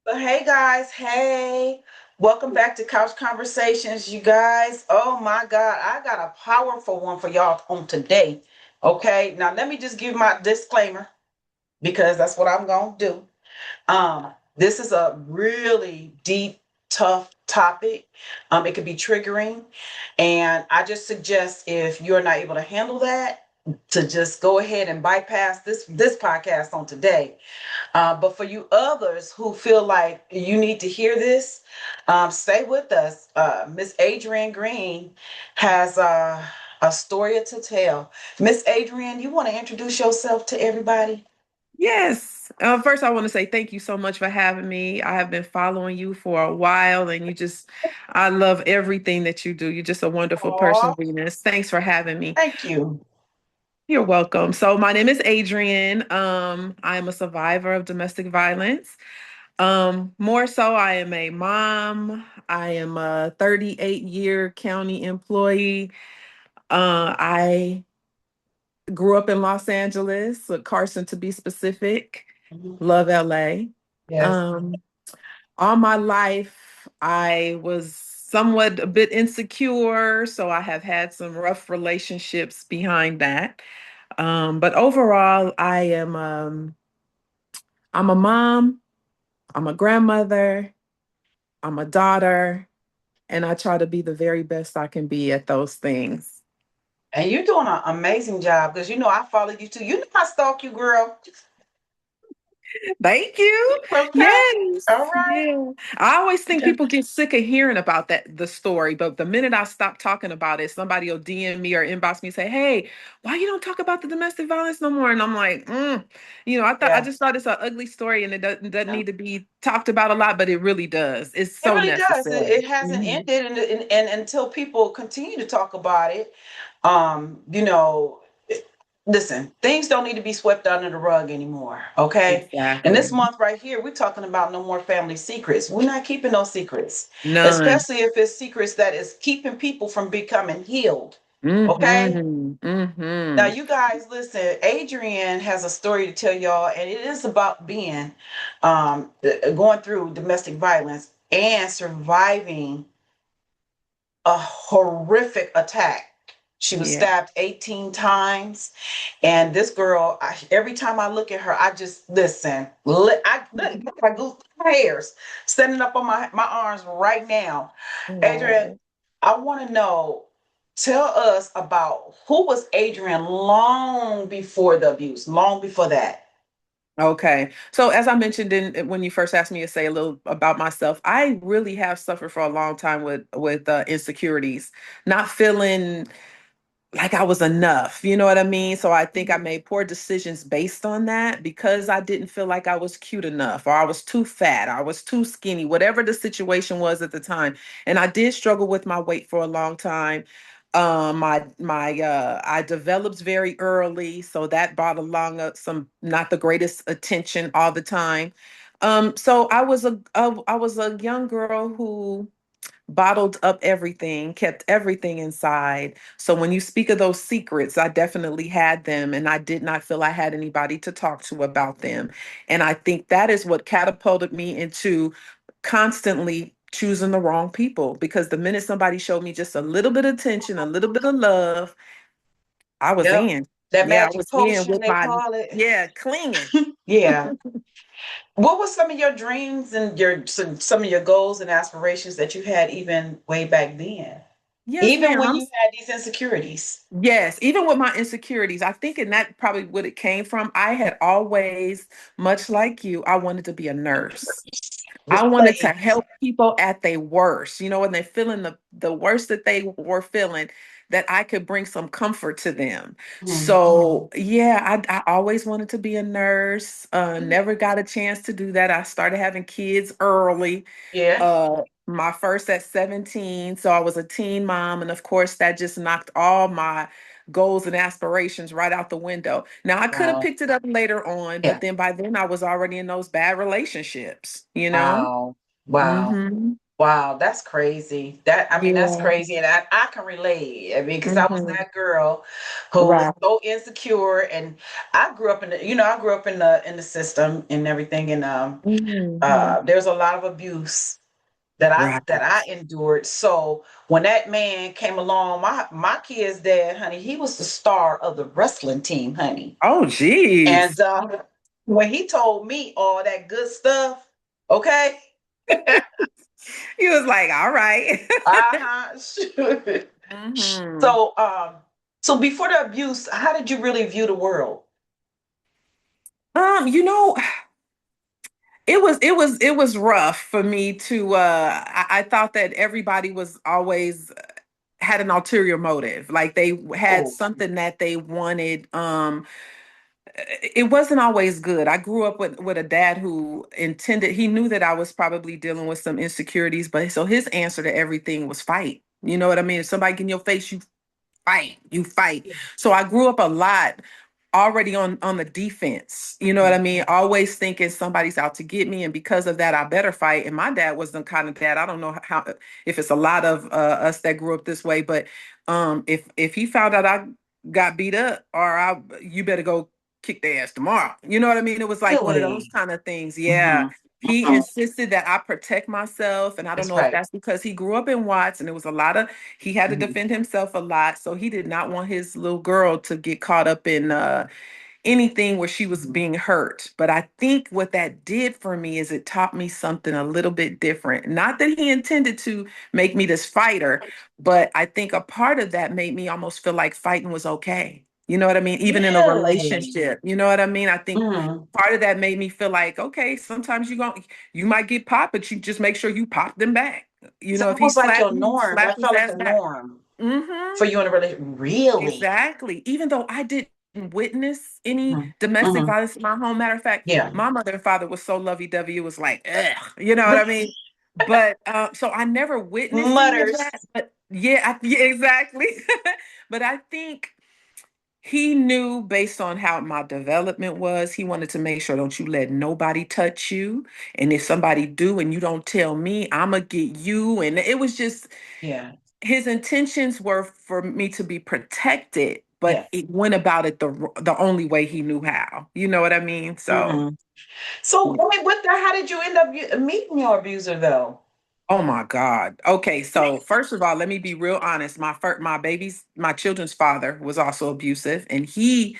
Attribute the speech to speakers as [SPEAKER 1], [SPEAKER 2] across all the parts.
[SPEAKER 1] But hey guys, hey, welcome back to Couch Conversations, you guys. Oh my God, I got a powerful one for y'all on today. Okay, now let me just give my disclaimer because that's what I'm gonna do. This is a really deep, tough topic. It could be triggering, and I just suggest if you're not able to handle that, to just go ahead and bypass this podcast on today. But for you others who feel like you need to hear this, stay with us. Miss Adrienne Green has a story to tell. Miss Adrienne, you want to introduce yourself to everybody?
[SPEAKER 2] Yes. First, I want to say thank you so much for having me. I have been following you for a while, and I love everything that you do. You're just a wonderful person,
[SPEAKER 1] Oh,
[SPEAKER 2] Venus. Thanks for having me.
[SPEAKER 1] thank you.
[SPEAKER 2] You're welcome. So, my name is Adrienne. I am a survivor of domestic violence. More so, I am a mom. I am a 38-year county employee. I grew up in Los Angeles, Carson to be specific.
[SPEAKER 1] Mhm.
[SPEAKER 2] Love LA.
[SPEAKER 1] Yes.
[SPEAKER 2] Um, all my life, I was somewhat a bit insecure, so I have had some rough relationships behind that. But overall, I'm a mom, I'm a grandmother, I'm a daughter, and I try to be the very best I can be at those things.
[SPEAKER 1] And you're doing an amazing job because you know I follow you too. You know I stalk you, girl.
[SPEAKER 2] Thank you.
[SPEAKER 1] Okay.
[SPEAKER 2] Yes.
[SPEAKER 1] All right.
[SPEAKER 2] Yeah. I always think people get sick of hearing about the story, but the minute I stop talking about it, somebody will DM me or inbox me and say, "Hey, why you don't talk about the domestic violence no more?" And I'm like, I
[SPEAKER 1] Yeah.
[SPEAKER 2] just thought it's an ugly story and it doesn't
[SPEAKER 1] Yeah.
[SPEAKER 2] need to be talked about a lot, but it really does. It's
[SPEAKER 1] It
[SPEAKER 2] so
[SPEAKER 1] really does.
[SPEAKER 2] necessary.
[SPEAKER 1] It hasn't
[SPEAKER 2] Mhm.
[SPEAKER 1] ended, and until people continue to talk about it, you know, listen, things don't need to be swept under the rug anymore. Okay. And this
[SPEAKER 2] Exactly.
[SPEAKER 1] month right here, we're talking about no more family secrets. We're not keeping those secrets,
[SPEAKER 2] None.
[SPEAKER 1] especially if it's secrets that is keeping people from becoming healed. Okay.
[SPEAKER 2] Mm-hmm.
[SPEAKER 1] Now,
[SPEAKER 2] Mm-hmm.
[SPEAKER 1] you guys, listen. Adrienne has a story to tell y'all, and it is about being, going through domestic violence and surviving a horrific attack. She was
[SPEAKER 2] Yeah.
[SPEAKER 1] stabbed 18 times. And this girl, every time I look at her, I just listen. I go hairs standing up on my arms right now. Adrian,
[SPEAKER 2] Oh.
[SPEAKER 1] I want to know, tell us about who was Adrian long before the abuse, long before that.
[SPEAKER 2] Okay. So as I mentioned when you first asked me to say a little about myself, I really have suffered for a long time with insecurities, not feeling like I was enough. You know what I mean? So I think I
[SPEAKER 1] Mhm.
[SPEAKER 2] made poor decisions based on that because I didn't feel like I was cute enough or I was too fat, or I was too skinny, whatever the situation was at the time. And I did struggle with my weight for a long time. I developed very early, so that brought along some not the greatest attention all the time. So I was a young girl who bottled up everything, kept everything inside. So when you speak of those secrets, I definitely had them, and I did not feel I had anybody to talk to about them. And I think that is what catapulted me into constantly choosing the wrong people, because the minute somebody showed me just a little bit of attention, a little bit of love, I was
[SPEAKER 1] Yep.
[SPEAKER 2] in.
[SPEAKER 1] That
[SPEAKER 2] Yeah, I
[SPEAKER 1] magic
[SPEAKER 2] was in
[SPEAKER 1] potion,
[SPEAKER 2] with
[SPEAKER 1] they
[SPEAKER 2] my,
[SPEAKER 1] call it.
[SPEAKER 2] yeah, clinging.
[SPEAKER 1] Yeah. What were some of your dreams and some of your goals and aspirations that you had even way back then?
[SPEAKER 2] Yes,
[SPEAKER 1] Even
[SPEAKER 2] ma'am.
[SPEAKER 1] when you had these insecurities.
[SPEAKER 2] Yes, even with my insecurities, I think, and that probably what it came from. I had always, much like you, I wanted to be a nurse.
[SPEAKER 1] The
[SPEAKER 2] I wanted to
[SPEAKER 1] slaves.
[SPEAKER 2] help people at their worst, when they're feeling the worst that they were feeling, that I could bring some comfort to them.
[SPEAKER 1] Mhm.
[SPEAKER 2] So yeah, I always wanted to be a nurse. Never got a chance to do that. I started having kids early.
[SPEAKER 1] Yeah.
[SPEAKER 2] My first at 17, so I was a teen mom, and of course that just knocked all my goals and aspirations right out the window. Now I could have
[SPEAKER 1] Wow.
[SPEAKER 2] picked it up later on,
[SPEAKER 1] Yeah.
[SPEAKER 2] but then by then I was already in those bad relationships.
[SPEAKER 1] Wow. Wow.
[SPEAKER 2] Mm-hmm.
[SPEAKER 1] Wow, that's crazy. I mean, that's
[SPEAKER 2] Yeah.
[SPEAKER 1] crazy. And I can relate. I mean, because I was
[SPEAKER 2] Hmm.
[SPEAKER 1] that girl who was
[SPEAKER 2] Right.
[SPEAKER 1] so insecure. And I grew up I grew up in the system and everything. And
[SPEAKER 2] Hmm.
[SPEAKER 1] there's a lot of abuse that I
[SPEAKER 2] Right.
[SPEAKER 1] that I endured. So when that man came along, my kid's dad, honey, he was the star of the wrestling team, honey.
[SPEAKER 2] Oh,
[SPEAKER 1] And
[SPEAKER 2] geez.
[SPEAKER 1] when he told me all that good stuff, okay.
[SPEAKER 2] He was like, all right.
[SPEAKER 1] Uh-huh. Sure.
[SPEAKER 2] Hmm.
[SPEAKER 1] So, so before the abuse, how did you really view the world?
[SPEAKER 2] You know, it was rough for me to I thought that everybody was always had an ulterior motive. Like they had
[SPEAKER 1] Oh,
[SPEAKER 2] something that they wanted. It wasn't always good. I grew up with a dad who intended, he knew that I was probably dealing with some insecurities, but so his answer to everything was fight. You know what I mean? If somebody get in your face, you fight.
[SPEAKER 1] yeah.
[SPEAKER 2] So I grew up a lot already on the defense. You know what I mean? Always thinking somebody's out to get me, and because of that, I better fight. And my dad was the kind of dad. I don't know how if it's a lot of us that grew up this way, but if he found out I got beat up, or you better go kick their ass tomorrow. You know what I mean? It was like one of those
[SPEAKER 1] Really?
[SPEAKER 2] kind of things. Yeah.
[SPEAKER 1] Hmm.
[SPEAKER 2] He insisted that I protect myself. And I don't
[SPEAKER 1] That's
[SPEAKER 2] know if
[SPEAKER 1] right.
[SPEAKER 2] that's because he grew up in Watts and it was a lot of he had to
[SPEAKER 1] Mhm.
[SPEAKER 2] defend himself a lot, so he did not want his little girl to get caught up in anything where she was being hurt. But I think what that did for me is it taught me something a little bit different. Not that he intended to make me this fighter, but I think a part of that made me almost feel like fighting was okay. You know what I mean? Even in a
[SPEAKER 1] Really?
[SPEAKER 2] relationship, you know what I mean? I think
[SPEAKER 1] Hmm.
[SPEAKER 2] part of that made me feel like, okay, sometimes you might get popped, but you just make sure you pop them back. You
[SPEAKER 1] So
[SPEAKER 2] know, if
[SPEAKER 1] that
[SPEAKER 2] he
[SPEAKER 1] was like
[SPEAKER 2] slapped
[SPEAKER 1] your
[SPEAKER 2] you,
[SPEAKER 1] norm.
[SPEAKER 2] slap
[SPEAKER 1] That
[SPEAKER 2] his
[SPEAKER 1] felt like
[SPEAKER 2] ass
[SPEAKER 1] the
[SPEAKER 2] back.
[SPEAKER 1] norm
[SPEAKER 2] Hmm.
[SPEAKER 1] for you in a relationship. Really?
[SPEAKER 2] Exactly. Even though I didn't witness any
[SPEAKER 1] Hmm.
[SPEAKER 2] domestic
[SPEAKER 1] Hmm.
[SPEAKER 2] violence in my home. Matter of fact,
[SPEAKER 1] Yeah.
[SPEAKER 2] my mother and father was so lovey-dovey, it was like, ugh, you know what I mean? But so I never witnessed any of
[SPEAKER 1] Mutters.
[SPEAKER 2] that. But yeah, yeah, exactly. But I think he knew based on how my development was, he wanted to make sure don't you let nobody touch you. And if somebody do and you don't tell me, I'ma get you. And it was just
[SPEAKER 1] Yeah.
[SPEAKER 2] his intentions were for me to be protected, but
[SPEAKER 1] Yeah.
[SPEAKER 2] it went about it the only way he knew how. You know what I mean? So,
[SPEAKER 1] Hmm. So, I mean, how did you end up meeting your abuser though?
[SPEAKER 2] oh my God. Okay, so first of all, let me be real honest. My children's father was also abusive, and he,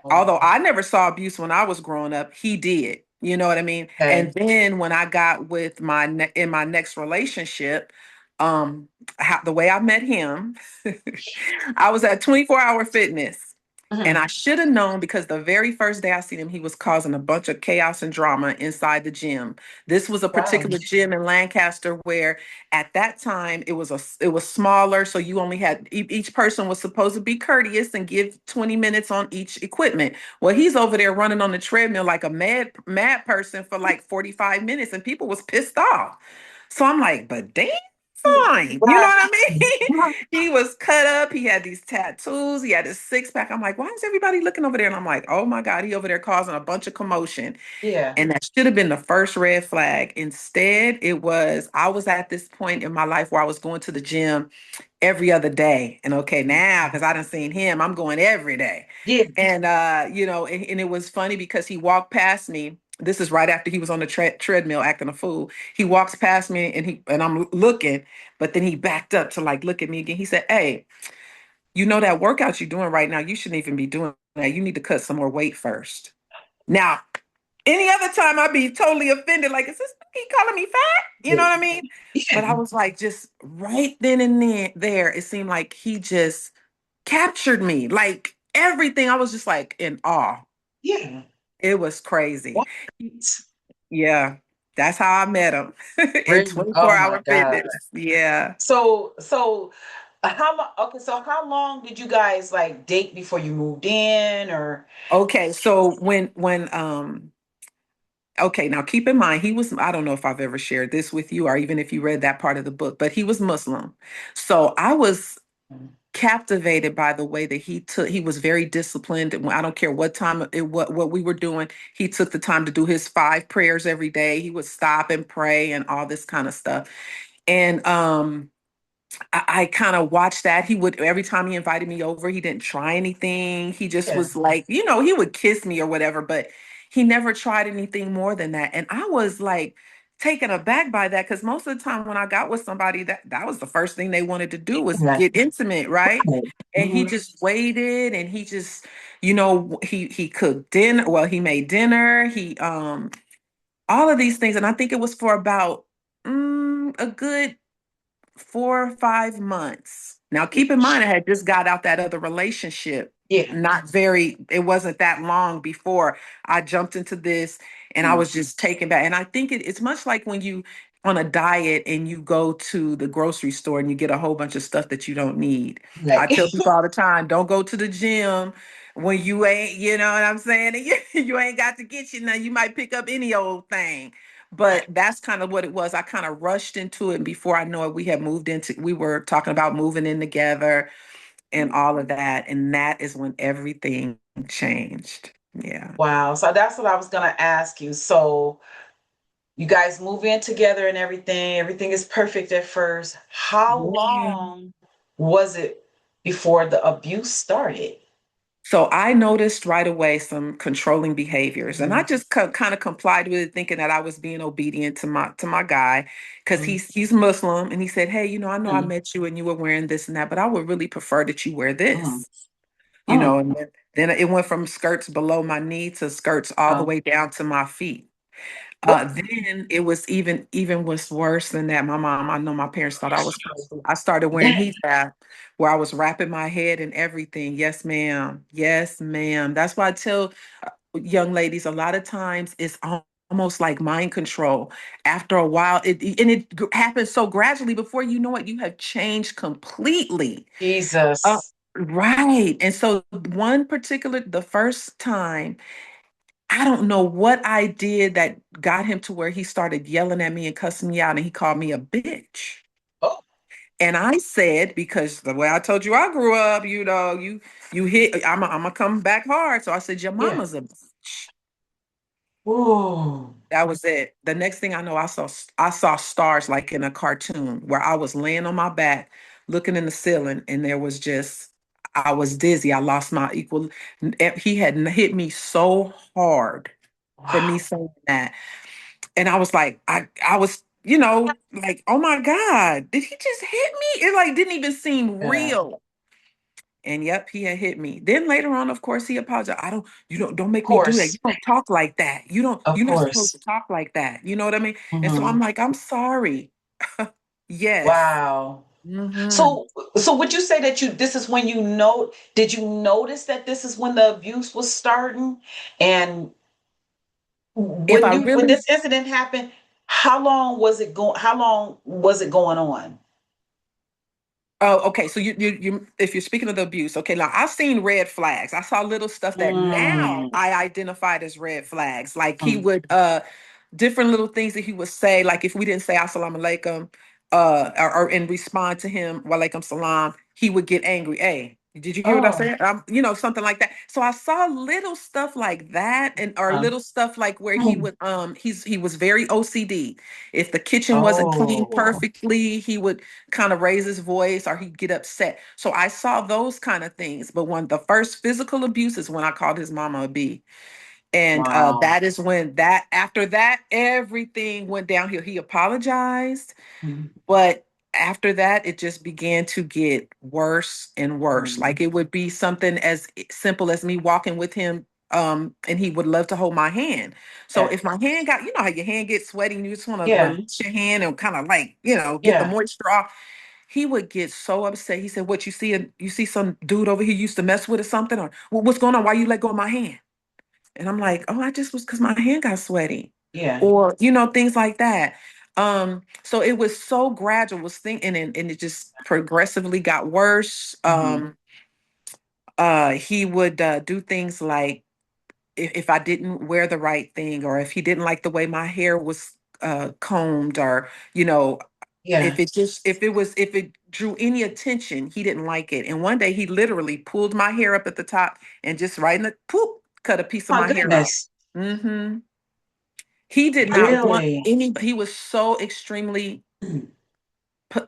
[SPEAKER 1] Oh,
[SPEAKER 2] although I never saw abuse when I was growing up, he did. You know what I mean? And
[SPEAKER 1] okay.
[SPEAKER 2] then when I got with in my next relationship, the way I met him, I was at 24-hour fitness. And I
[SPEAKER 1] Hmm.
[SPEAKER 2] should have known because the very first day I seen him, he was causing a bunch of chaos and drama inside the gym. This was a
[SPEAKER 1] Wow.
[SPEAKER 2] particular gym in Lancaster where at that time it was smaller, so you only had each person was supposed to be courteous and give 20 minutes on each equipment. Well, he's over there running on the treadmill like a mad person for like 45 minutes, and people was pissed off. So I'm like, but damn fine. You know
[SPEAKER 1] Right.
[SPEAKER 2] what I mean? He was cut up. He had these tattoos. He had his six pack. I'm like, why is everybody looking over there? And I'm like, oh my God, he over there causing a bunch of commotion.
[SPEAKER 1] Yeah.
[SPEAKER 2] And that should have been the first red flag. Instead, I was at this point in my life where I was going to the gym every other day. And okay, now because I done seen him, I'm going every day.
[SPEAKER 1] Yeah.
[SPEAKER 2] And and it was funny because he walked past me. This is right after he was on the treadmill acting a fool. He walks past me and I'm looking, but then he backed up to like look at me again. He said, "Hey, you know that workout you're doing right now, you shouldn't even be doing that. You need to cut some more weight first." Now, any other time I'd be totally offended, like, is this he calling me fat? You know what I mean? But I
[SPEAKER 1] Yeah.
[SPEAKER 2] was like, just right then and there, it seemed like he just captured me. Like everything, I was just like in awe.
[SPEAKER 1] Yeah.
[SPEAKER 2] It was crazy.
[SPEAKER 1] What?
[SPEAKER 2] Yeah, that's how I met him in
[SPEAKER 1] Really? Oh my
[SPEAKER 2] 24-hour
[SPEAKER 1] God.
[SPEAKER 2] fitness. Yeah.
[SPEAKER 1] So how long? Okay, so how long did you guys like date before you moved in, or?
[SPEAKER 2] Okay, so when okay, now keep in mind, I don't know if I've ever shared this with you or even if you read that part of the book, but he was Muslim. So I was captivated by the way that he was very disciplined. And I don't care what time what we were doing, he took the time to do his 5 prayers every day. He would stop and pray and all this kind of stuff. And I kind of watched that. He would, every time he invited me over, he didn't try anything. He just
[SPEAKER 1] Yeah.
[SPEAKER 2] was like, he would kiss me or whatever, but he never tried anything more than that. And I was like taken aback by that, because most of the time when I got with somebody, that was the first thing they wanted to do was
[SPEAKER 1] Yeah.
[SPEAKER 2] get intimate, right?
[SPEAKER 1] Right.
[SPEAKER 2] And he
[SPEAKER 1] Mhm.
[SPEAKER 2] just waited, and he just, he cooked dinner. Well, he made dinner. He all of these things, and I think it was for about a good 4 or 5 months. Now, keep in mind, I had just got out that other relationship.
[SPEAKER 1] Yeah.
[SPEAKER 2] It wasn't that long before I jumped into this, and I
[SPEAKER 1] Mm.
[SPEAKER 2] was just taken back. And I think it's much like when you on a diet and you go to the grocery store and you get a whole bunch of stuff that you don't need. I
[SPEAKER 1] Like,
[SPEAKER 2] tell people all the time, don't go to the gym when you ain't, you know what I'm saying? You ain't got to get you now. You might pick up any old thing. But that's kind of what it was. I kind of rushed into it, and before I know it, we were talking about moving in together and all of that. And that is when everything changed. Yeah.
[SPEAKER 1] wow. So that's what I was gonna ask you. So you guys move in together and everything. Everything is perfect at first. How
[SPEAKER 2] Yeah.
[SPEAKER 1] long was it before the abuse started?
[SPEAKER 2] So I noticed right away some controlling behaviors, and I
[SPEAKER 1] Mhm.
[SPEAKER 2] just kind of complied with it, thinking that I was being obedient to my guy, because
[SPEAKER 1] Mhm.
[SPEAKER 2] he's Muslim, and he said, "Hey, I know I
[SPEAKER 1] Mhm.
[SPEAKER 2] met you and you were wearing this and that, but I would really prefer that you wear
[SPEAKER 1] Mhm.
[SPEAKER 2] this."
[SPEAKER 1] Mm.
[SPEAKER 2] And then it went from skirts below my knee to skirts all the
[SPEAKER 1] Wow.
[SPEAKER 2] way down to my feet.
[SPEAKER 1] What?
[SPEAKER 2] Then it was even was worse than that. I know my parents thought I was crazy. I started wearing
[SPEAKER 1] Dang.
[SPEAKER 2] hijab, where I was wrapping my head and everything. Yes, ma'am. Yes, ma'am. That's why I tell young ladies a lot of times it's almost like mind control. After a while, it happens so gradually. Before you know it, you have changed completely. Uh,
[SPEAKER 1] Jesus.
[SPEAKER 2] right. And so the first time, I don't know what I did that got him to where he started yelling at me and cussing me out, and he called me a bitch.
[SPEAKER 1] Oh.
[SPEAKER 2] And I said, because the way I told you I grew up, you hit, I'm gonna come back hard. So I said, your
[SPEAKER 1] Yeah.
[SPEAKER 2] mama's a bitch.
[SPEAKER 1] Ooh.
[SPEAKER 2] That was it. The next thing I know, I saw stars like in a cartoon, where I was laying on my back, looking in the ceiling, and there was just I was dizzy. I lost my equal. He had hit me so hard for me
[SPEAKER 1] Wow.
[SPEAKER 2] saying that, and I was like, I was, like, oh my God, did he just hit me? It like didn't even seem
[SPEAKER 1] Yeah.
[SPEAKER 2] real. And yep, he had hit me. Then later on, of course, he apologized. I don't, don't
[SPEAKER 1] Of
[SPEAKER 2] make me do that.
[SPEAKER 1] course.
[SPEAKER 2] You don't talk like that.
[SPEAKER 1] Of
[SPEAKER 2] You're not supposed
[SPEAKER 1] course.
[SPEAKER 2] to talk like that. You know what I mean? And so
[SPEAKER 1] Mhm.
[SPEAKER 2] I'm like, I'm sorry. Yes.
[SPEAKER 1] Wow.
[SPEAKER 2] Hmm.
[SPEAKER 1] So would you say that this is when did you notice that this is when the abuse was starting? And
[SPEAKER 2] If I
[SPEAKER 1] when
[SPEAKER 2] really
[SPEAKER 1] this incident happened, how long was it going on?
[SPEAKER 2] Oh, okay. So if you're speaking of the abuse, okay, now I've seen red flags. I saw little stuff that now
[SPEAKER 1] Mm,
[SPEAKER 2] I identified as red flags. Like he
[SPEAKER 1] mm.
[SPEAKER 2] would different little things that he would say, like if we didn't say assalamu alaikum, or in respond to him, wa alaikum salam, he would get angry. Hey, did you hear what I
[SPEAKER 1] Oh,
[SPEAKER 2] said? Something like that. So I saw little stuff like that, and or
[SPEAKER 1] um,
[SPEAKER 2] little stuff like where he
[SPEAKER 1] mm.
[SPEAKER 2] would he was very OCD. If the kitchen wasn't cleaned
[SPEAKER 1] Oh,
[SPEAKER 2] perfectly, he would kind of raise his voice or he'd get upset. So I saw those kind of things. But when the first physical abuse is when I called his mama a B. And
[SPEAKER 1] wow.
[SPEAKER 2] that is when after that, everything went downhill. He apologized,
[SPEAKER 1] Mm,
[SPEAKER 2] but after that, it just began to get worse and worse.
[SPEAKER 1] mm.
[SPEAKER 2] Like it would be something as simple as me walking with him, and he would love to hold my hand. So
[SPEAKER 1] Yeah,
[SPEAKER 2] if my hand got, how your hand gets sweaty and you just want to
[SPEAKER 1] yeah,
[SPEAKER 2] release your hand and kind of like, get the
[SPEAKER 1] yeah.
[SPEAKER 2] moisture off, he would get so upset. He said, "What, you see some dude over here you used to mess with or something, or what's going on? Why you let go of my hand?" And I'm like, "Oh, I just was because my hand got sweaty,"
[SPEAKER 1] Yeah.
[SPEAKER 2] or things like that. So it was so gradual, was thinking, and it just progressively got worse.
[SPEAKER 1] Mhm.
[SPEAKER 2] He would do things like if I didn't wear the right thing, or if he didn't like the way my hair was combed, or
[SPEAKER 1] Yeah.
[SPEAKER 2] if it drew any attention, he didn't like it. And one day he literally pulled my hair up at the top and just right in the poop cut a piece of
[SPEAKER 1] My
[SPEAKER 2] my hair out.
[SPEAKER 1] goodness.
[SPEAKER 2] He did not want
[SPEAKER 1] Really?
[SPEAKER 2] any, he was so extremely
[SPEAKER 1] Mm.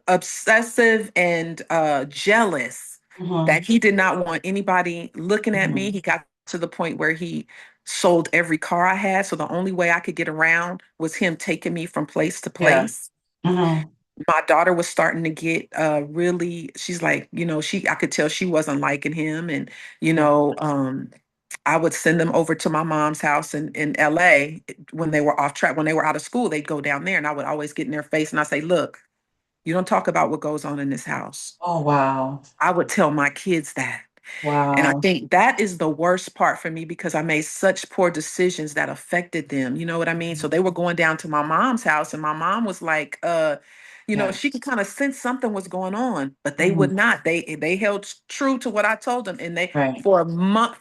[SPEAKER 2] obsessive and jealous
[SPEAKER 1] Mm-hmm.
[SPEAKER 2] that he did not want anybody looking at
[SPEAKER 1] Mm-hmm.
[SPEAKER 2] me. He got to the point where he sold every car I had. So the only way I could get around was him taking me from place to
[SPEAKER 1] Yeah.
[SPEAKER 2] place.
[SPEAKER 1] Mm-hmm.
[SPEAKER 2] My daughter was starting to get really, she's like, I could tell she wasn't liking him. And, you
[SPEAKER 1] Yeah.
[SPEAKER 2] know, I would send them over to my mom's house in LA when they were off track. When they were out of school, they'd go down there and I would always get in their face and I say, look, you don't talk about what goes on in this house.
[SPEAKER 1] Oh, wow.
[SPEAKER 2] I would tell my kids that. And I
[SPEAKER 1] Wow.
[SPEAKER 2] think that is the worst part for me because I made such poor decisions that affected them. You know what I mean? So they were going down to my mom's house, and my mom was like,
[SPEAKER 1] Yeah.
[SPEAKER 2] she could kind of sense something was going on, but they
[SPEAKER 1] Mm-hmm.
[SPEAKER 2] would not. They held true to what I told them. And they
[SPEAKER 1] Right.
[SPEAKER 2] for a month,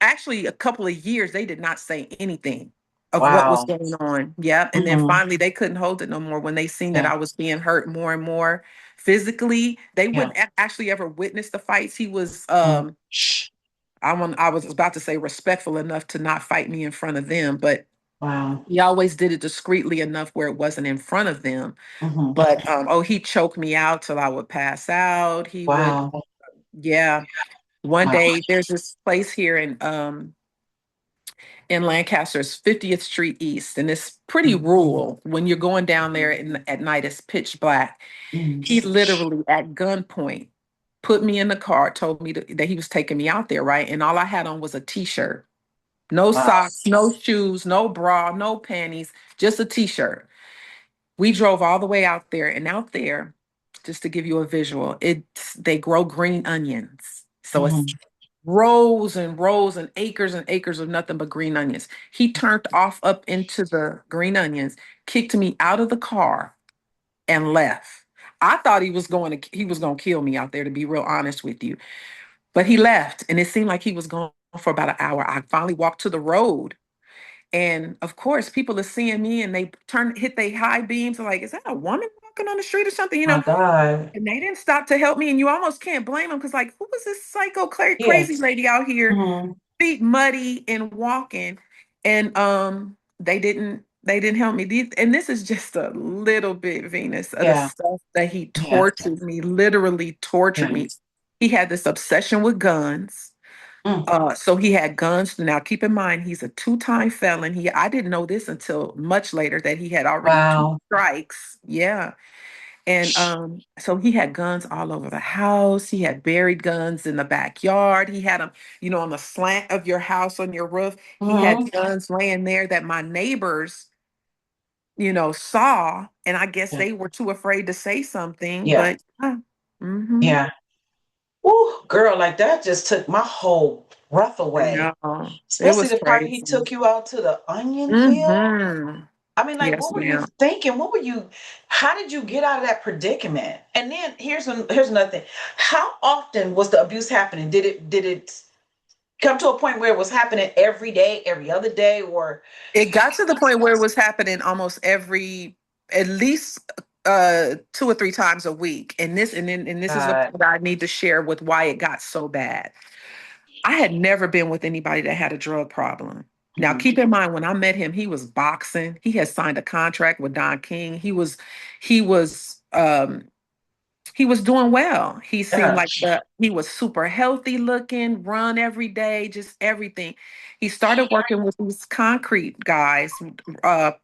[SPEAKER 2] actually a couple of years, they did not say anything of what was
[SPEAKER 1] Wow.
[SPEAKER 2] going on. Yeah. And then
[SPEAKER 1] Mm-hmm.
[SPEAKER 2] finally they couldn't hold it no more when they seen that
[SPEAKER 1] Yeah.
[SPEAKER 2] I was being hurt more and more physically. They
[SPEAKER 1] Yeah.
[SPEAKER 2] wouldn't actually ever witness the fights. He was
[SPEAKER 1] Mm. Shh.
[SPEAKER 2] I was about to say respectful enough to not fight me in front of them, but
[SPEAKER 1] Wow.
[SPEAKER 2] he always did it discreetly enough where it wasn't in front of them.
[SPEAKER 1] Mm-hmm.
[SPEAKER 2] But he choked me out till I would pass out. He would,
[SPEAKER 1] Wow.
[SPEAKER 2] yeah. One
[SPEAKER 1] Wow.
[SPEAKER 2] day there's this place here in Lancaster's 50th Street East, and it's pretty rural. When you're going down there at night, it's pitch black.
[SPEAKER 1] Mm-hmm.
[SPEAKER 2] He literally at gunpoint put me in the car, told me that he was taking me out there, right? And all I had on was a t-shirt. No
[SPEAKER 1] Wow.
[SPEAKER 2] socks, no shoes, no bra, no panties, just a t-shirt. We drove all the way out there, and out there, just to give you a visual, they grow green onions. So it's
[SPEAKER 1] Mm-hmm.
[SPEAKER 2] rows and rows and acres of nothing but green onions. He turned off up into the green onions, kicked me out of the car, and left. I thought he was going to kill me out there, to be real honest with you. But he left, and it seemed like he was gone for about an hour. I finally walked to the road, and of course, people are seeing me, and they hit their high beams. Like, is that a woman walking on the street or something?
[SPEAKER 1] My God.
[SPEAKER 2] And they didn't stop to help me. And you almost can't blame them because, like, who was this psycho
[SPEAKER 1] Yeah.
[SPEAKER 2] crazy lady out here,
[SPEAKER 1] Mm-hmm.
[SPEAKER 2] feet muddy and walking? And they didn't help me. And this is just a little bit, Venus, of the
[SPEAKER 1] Yeah.
[SPEAKER 2] stuff that he
[SPEAKER 1] Yeah.
[SPEAKER 2] tortured me, literally tortured
[SPEAKER 1] Yeah.
[SPEAKER 2] me. He had this obsession with guns.
[SPEAKER 1] Mm.
[SPEAKER 2] So he had guns. Now, keep in mind, he's a two-time felon. I didn't know this until much later that he had already two
[SPEAKER 1] Wow.
[SPEAKER 2] strikes. Yeah. And so he had guns all over the house. He had buried guns in the backyard. He had them, on the slant of your house on your roof. He had
[SPEAKER 1] Mm-hmm.
[SPEAKER 2] guns laying there that my neighbors, saw. And I guess
[SPEAKER 1] Yeah.
[SPEAKER 2] they were too afraid to say something.
[SPEAKER 1] Yeah.
[SPEAKER 2] But mhm,
[SPEAKER 1] Yeah. Ooh, girl, like that just took my whole breath
[SPEAKER 2] I
[SPEAKER 1] away.
[SPEAKER 2] know. It
[SPEAKER 1] Especially
[SPEAKER 2] was
[SPEAKER 1] the part he
[SPEAKER 2] crazy.
[SPEAKER 1] took you out to the onion field.
[SPEAKER 2] Hmm.
[SPEAKER 1] I mean, like,
[SPEAKER 2] Yes,
[SPEAKER 1] what were you
[SPEAKER 2] ma'am.
[SPEAKER 1] thinking? How did you get out of that predicament? And then here's another thing. How often was the abuse happening? Did it come to a point where it was happening every day, every other day, or
[SPEAKER 2] It got to the point where it was happening almost at least 2 or 3 times a week. And this is the
[SPEAKER 1] God?
[SPEAKER 2] part I need to share with why it got so bad. I had never been with anybody that had a drug problem. Now,
[SPEAKER 1] Mhm.
[SPEAKER 2] keep in mind, when I met him, he was boxing. He had signed a contract with Don King. He was doing well. He seemed
[SPEAKER 1] Yeah.
[SPEAKER 2] like he was super healthy looking, run every day, just everything. He started working with these concrete guys,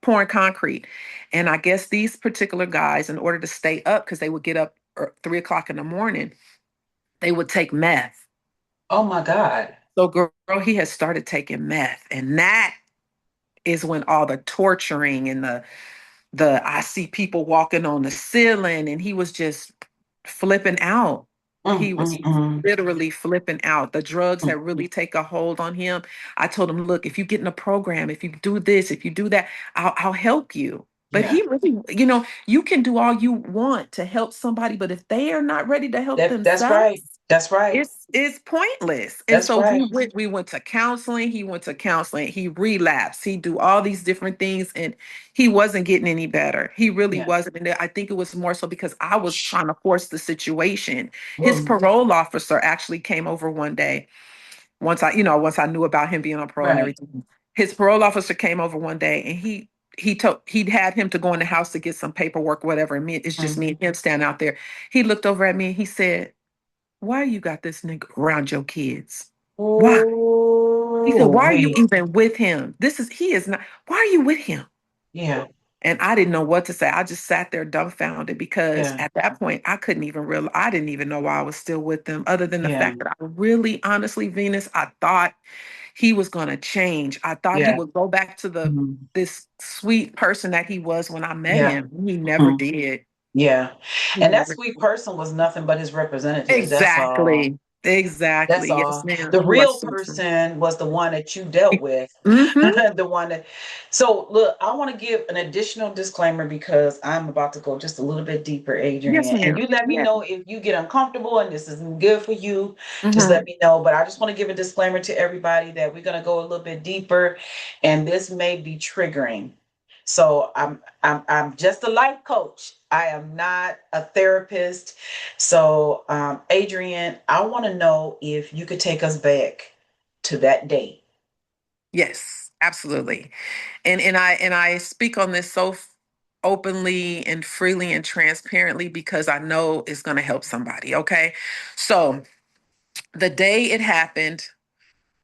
[SPEAKER 2] pouring concrete. And I guess these particular guys, in order to stay up, because they would get up 3 o'clock in the morning, they would take meth.
[SPEAKER 1] Oh my God.
[SPEAKER 2] So, girl, he had started taking meth. And that is when all the torturing and the I see people walking on the ceiling, and he was just flipping out.
[SPEAKER 1] Mm,
[SPEAKER 2] He was
[SPEAKER 1] mm, mm,
[SPEAKER 2] literally flipping out. The drugs
[SPEAKER 1] mm.
[SPEAKER 2] had really taken a hold on him. I told him, look, if you get in a program, if you do this, if you do that, I'll help you. But
[SPEAKER 1] Yeah.
[SPEAKER 2] he really, you can do all you want to help somebody, but if they are not ready to help
[SPEAKER 1] That's
[SPEAKER 2] themselves,
[SPEAKER 1] right. That's right.
[SPEAKER 2] it's pointless. And
[SPEAKER 1] That's
[SPEAKER 2] so
[SPEAKER 1] right.
[SPEAKER 2] we went to counseling. He went to counseling. He relapsed. He do all these different things, and he wasn't getting any better. He really
[SPEAKER 1] Yeah.
[SPEAKER 2] wasn't. And I think it was more so because I was trying to force the situation. His
[SPEAKER 1] Mm.
[SPEAKER 2] parole officer actually came over one day. Once I knew about him being on parole and
[SPEAKER 1] Right.
[SPEAKER 2] everything. His parole officer came over one day, and he'd had him to go in the house to get some paperwork, whatever. And it's just
[SPEAKER 1] Mm.
[SPEAKER 2] me and him standing out there. He looked over at me and he said, "Why you got this nigga around your kids? Why?" He said,
[SPEAKER 1] Oh,
[SPEAKER 2] "Why are you
[SPEAKER 1] wait.
[SPEAKER 2] even with him? He is not, why are you with him?"
[SPEAKER 1] Yeah.
[SPEAKER 2] And I didn't know what to say. I just sat there dumbfounded because
[SPEAKER 1] Yeah.
[SPEAKER 2] at that point I couldn't even realize, I didn't even know why I was still with them, other than the
[SPEAKER 1] Yeah.
[SPEAKER 2] fact that I really, honestly, Venus, I thought he was going to change. I thought he
[SPEAKER 1] Yeah.
[SPEAKER 2] would go back to
[SPEAKER 1] Mhm.
[SPEAKER 2] this sweet person that he was when I met
[SPEAKER 1] Yeah.
[SPEAKER 2] him. He never
[SPEAKER 1] Mhm.
[SPEAKER 2] did.
[SPEAKER 1] Yeah.
[SPEAKER 2] He
[SPEAKER 1] And that
[SPEAKER 2] never
[SPEAKER 1] sweet person was nothing but his representative. That's all.
[SPEAKER 2] Exactly.
[SPEAKER 1] That's
[SPEAKER 2] Exactly. Yes,
[SPEAKER 1] all.
[SPEAKER 2] ma'am.
[SPEAKER 1] The
[SPEAKER 2] He was
[SPEAKER 1] real
[SPEAKER 2] so true.
[SPEAKER 1] person was the one that you dealt with.
[SPEAKER 2] Mm-hmm.
[SPEAKER 1] The one that. So, look, I want to give an additional disclaimer because I'm about to go just a little bit deeper,
[SPEAKER 2] Yes,
[SPEAKER 1] Adrian. And
[SPEAKER 2] ma'am.
[SPEAKER 1] you let me
[SPEAKER 2] Yeah.
[SPEAKER 1] know if you get uncomfortable and this isn't good for you. Just let
[SPEAKER 2] Mm-hmm.
[SPEAKER 1] me know. But I just want to give a disclaimer to everybody that we're going to go a little bit deeper and this may be triggering. So I'm just a life coach. I am not a therapist. So, Adrian, I want to know if you could take us back to that day.
[SPEAKER 2] Yes, absolutely. And I speak on this so openly and freely and transparently because I know it's going to help somebody. Okay. So the day it happened,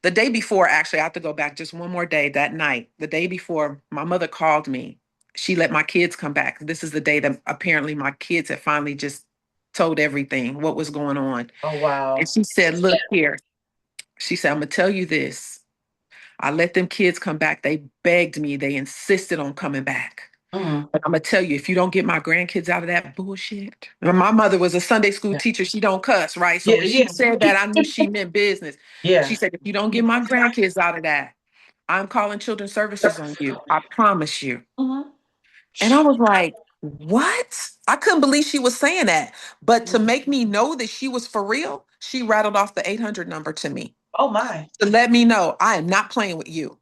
[SPEAKER 2] the day before, actually, I have to go back just one more day. That night, the day before, my mother called me. She let my kids come back. This is the day that apparently my kids had finally just told everything, what was going on.
[SPEAKER 1] Oh,
[SPEAKER 2] And
[SPEAKER 1] wow.
[SPEAKER 2] she said, "Look here." She said, "I'm going to tell you this. I let them kids come back. They begged me. They insisted on coming back.
[SPEAKER 1] Mm,
[SPEAKER 2] But I'm gonna tell you, if you don't get my grandkids out of that bullshit." And my mother was a Sunday school
[SPEAKER 1] yeah.
[SPEAKER 2] teacher. She don't cuss, right? So
[SPEAKER 1] Yeah,
[SPEAKER 2] when she
[SPEAKER 1] yeah,
[SPEAKER 2] said that, I knew she meant business. She
[SPEAKER 1] yeah.
[SPEAKER 2] said, "If you don't get my grandkids out of that, I'm calling children's services on you. I promise you."
[SPEAKER 1] Mhm.
[SPEAKER 2] And I was like, "What?" I couldn't believe she was saying that. But to make me know that she was for real, she rattled off the 800 number to me
[SPEAKER 1] Oh, my.
[SPEAKER 2] to let me know I am not playing with you.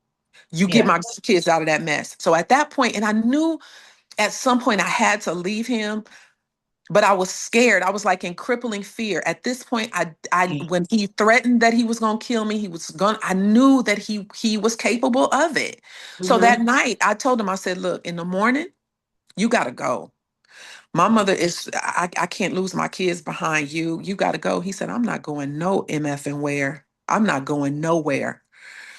[SPEAKER 2] You get
[SPEAKER 1] Yeah.
[SPEAKER 2] my kids out of that mess. So at that point, and I knew at some point I had to leave him, but I was scared. I was like in crippling fear. At this point, when he threatened that he was going to kill me, I knew that he was capable of it. So that
[SPEAKER 1] Mm-hmm.
[SPEAKER 2] night, I told him, I said, "Look, in the morning, you got to go. My mother is, I can't lose my kids behind you. You got to go." He said, "I'm not going no MF and where. I'm not going nowhere."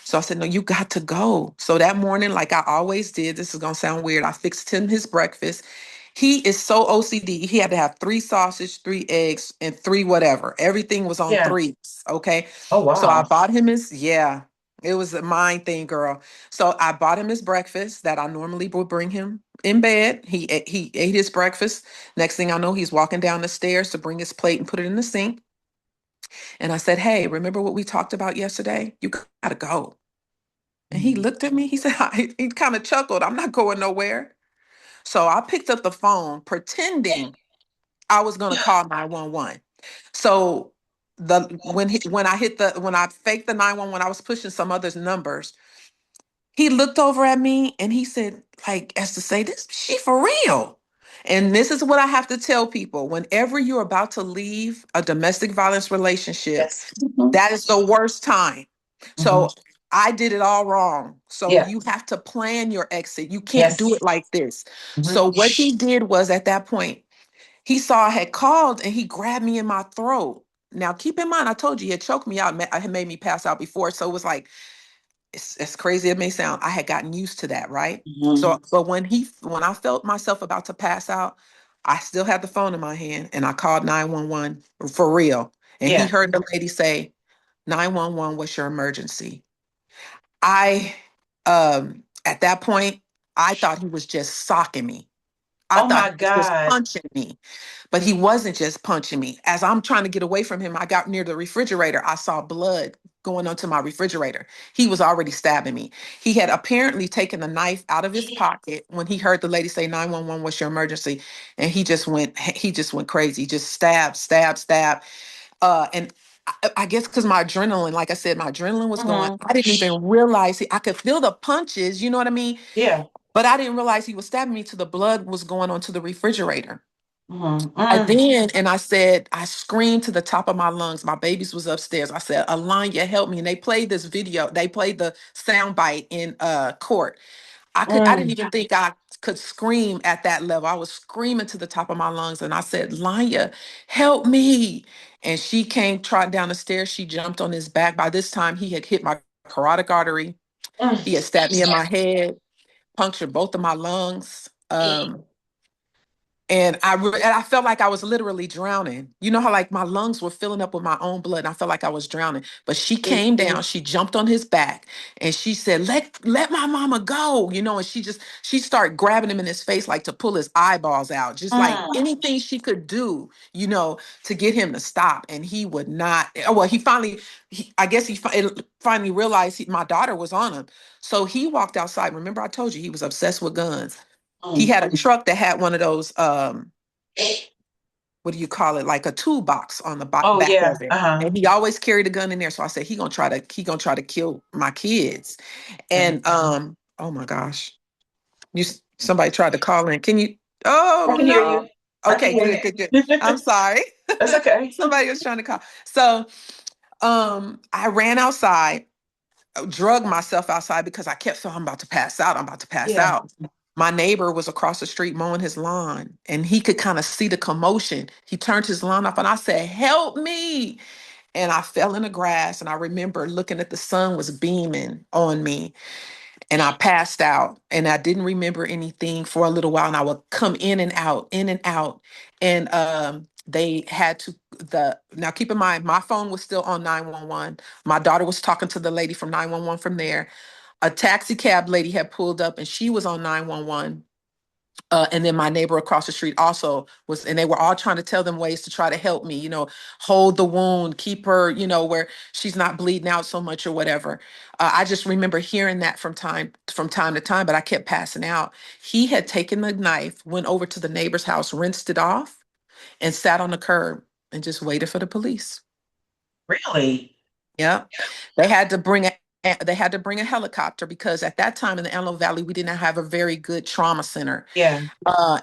[SPEAKER 2] So I said, "No, you got to go." So that morning, like I always did, this is going to sound weird, I fixed him his breakfast. He is so OCD. He had to have 3 sausage, 3 eggs, and 3 whatever. Everything was on
[SPEAKER 1] Yeah.
[SPEAKER 2] threes. Okay.
[SPEAKER 1] Oh,
[SPEAKER 2] So I
[SPEAKER 1] wow.
[SPEAKER 2] bought him yeah, it was a mind thing, girl. So I bought him his breakfast that I normally would bring him in bed. He ate his breakfast. Next thing I know, he's walking down the stairs to bring his plate and put it in the sink. And I said, "Hey, remember what we talked about yesterday? You gotta go." And he
[SPEAKER 1] Mhm.
[SPEAKER 2] looked at me. He said, he kind of chuckled. "I'm not going nowhere." So I picked up the phone, pretending I was going to call 911. So when I faked the 911, I was pushing some other numbers. He looked over at me and he said, like, as to say, "This she for real." And this is what I have to tell people: whenever you're about to leave a domestic violence relationship,
[SPEAKER 1] Yes. Mhm.
[SPEAKER 2] that is the worst time.
[SPEAKER 1] Mhm.
[SPEAKER 2] So I did it all wrong. So
[SPEAKER 1] Yeah.
[SPEAKER 2] you have to plan your exit. You can't do
[SPEAKER 1] Yes.
[SPEAKER 2] it like this.
[SPEAKER 1] Mhm.
[SPEAKER 2] So what he did was, at that point, he saw I had called and he grabbed me in my throat. Now, keep in mind, I told you he had choked me out, had made me pass out before. So it was like, it's as crazy as it may sound, I had gotten used to that, right? So,
[SPEAKER 1] Mhm.
[SPEAKER 2] but when I felt myself about to pass out, I still had the phone in my hand and I called 911 for real. And he
[SPEAKER 1] Yeah.
[SPEAKER 2] heard the lady say, "911, what's your emergency?" I, at that point, I thought he was just socking me. I
[SPEAKER 1] Oh,
[SPEAKER 2] thought
[SPEAKER 1] my
[SPEAKER 2] he was just
[SPEAKER 1] God.
[SPEAKER 2] punching me, but he wasn't just punching me. As I'm trying to get away from him, I got near the refrigerator. I saw blood going onto my refrigerator. He was already stabbing me. He had apparently taken the knife out of his pocket when he heard the lady say 911, what's your emergency? And he just went crazy, just stab, stab, stab. And I guess because my adrenaline, like I said, my adrenaline was going.
[SPEAKER 1] Mhm.
[SPEAKER 2] I didn't even realize I could feel the punches, you know what I mean?
[SPEAKER 1] Yeah.
[SPEAKER 2] But I didn't realize he was stabbing me till the blood was going onto the refrigerator.
[SPEAKER 1] Mhm.
[SPEAKER 2] I said, I screamed to the top of my lungs. My babies was upstairs. I said, "Alanya, help me." And they played this video. They played the sound bite in court. I didn't
[SPEAKER 1] Mm.
[SPEAKER 2] even think I could scream at that level. I was screaming to the top of my lungs and I said, Lanya, help me. And she came trotting down the stairs. She jumped on his back. By this time, he had hit my carotid artery. He had
[SPEAKER 1] Mm.
[SPEAKER 2] stabbed me in my head, punctured both of my lungs. And I felt like I was literally drowning. You know how like my lungs were filling up with my own blood, and I felt like I was drowning. But she came down, she jumped on his back, and she said, "Let my mama go," you know. And she started grabbing him in his face like to pull his eyeballs out, just like
[SPEAKER 1] Mm.
[SPEAKER 2] anything she could do, you know, to get him to stop. And he would not. Well, I guess finally realized my daughter was on him, so he walked outside. Remember, I told you he was obsessed with guns. He
[SPEAKER 1] Mm.
[SPEAKER 2] had a truck that had one of those what do you call it, like a toolbox on the
[SPEAKER 1] Oh
[SPEAKER 2] back
[SPEAKER 1] yeah.
[SPEAKER 2] of it,
[SPEAKER 1] Uh-huh.
[SPEAKER 2] and he always carried a gun in there. So I said he gonna try to kill my kids.
[SPEAKER 1] Okay.
[SPEAKER 2] And oh my gosh, somebody tried to call in. Can you?
[SPEAKER 1] I
[SPEAKER 2] Oh
[SPEAKER 1] can hear
[SPEAKER 2] no.
[SPEAKER 1] you. I can
[SPEAKER 2] Okay,
[SPEAKER 1] hear
[SPEAKER 2] good,
[SPEAKER 1] you.
[SPEAKER 2] good, good. I'm sorry.
[SPEAKER 1] That's okay.
[SPEAKER 2] Somebody was trying to call. So I ran outside, drug myself outside because I kept feeling I'm about to pass out. I'm about to pass
[SPEAKER 1] Yeah.
[SPEAKER 2] out. My neighbor was across the street mowing his lawn and he could kind of see the commotion. He turned his lawn off and I said, "Help me." And I fell in the grass and I remember looking at the sun was beaming on me and I passed out and I didn't remember anything for a little while and I would come in and out, in and out. And they had to the now keep in mind my phone was still on 911. My daughter was talking to the lady from 911 from there. A taxi cab lady had pulled up and she was on 911. And then my neighbor across the street also was, and they were all trying to tell them ways to try to help me, you know, hold the wound, keep her, you know, where she's not bleeding out so much or whatever. I just remember hearing that from time to time, but I kept passing out. He had taken the knife, went over to the neighbor's house, rinsed it off, and sat on the curb and just waited for the police.
[SPEAKER 1] Really?
[SPEAKER 2] Yeah, they had to bring a helicopter because at that time in the Antelope Valley we didn't have a very good trauma center.
[SPEAKER 1] Yeah.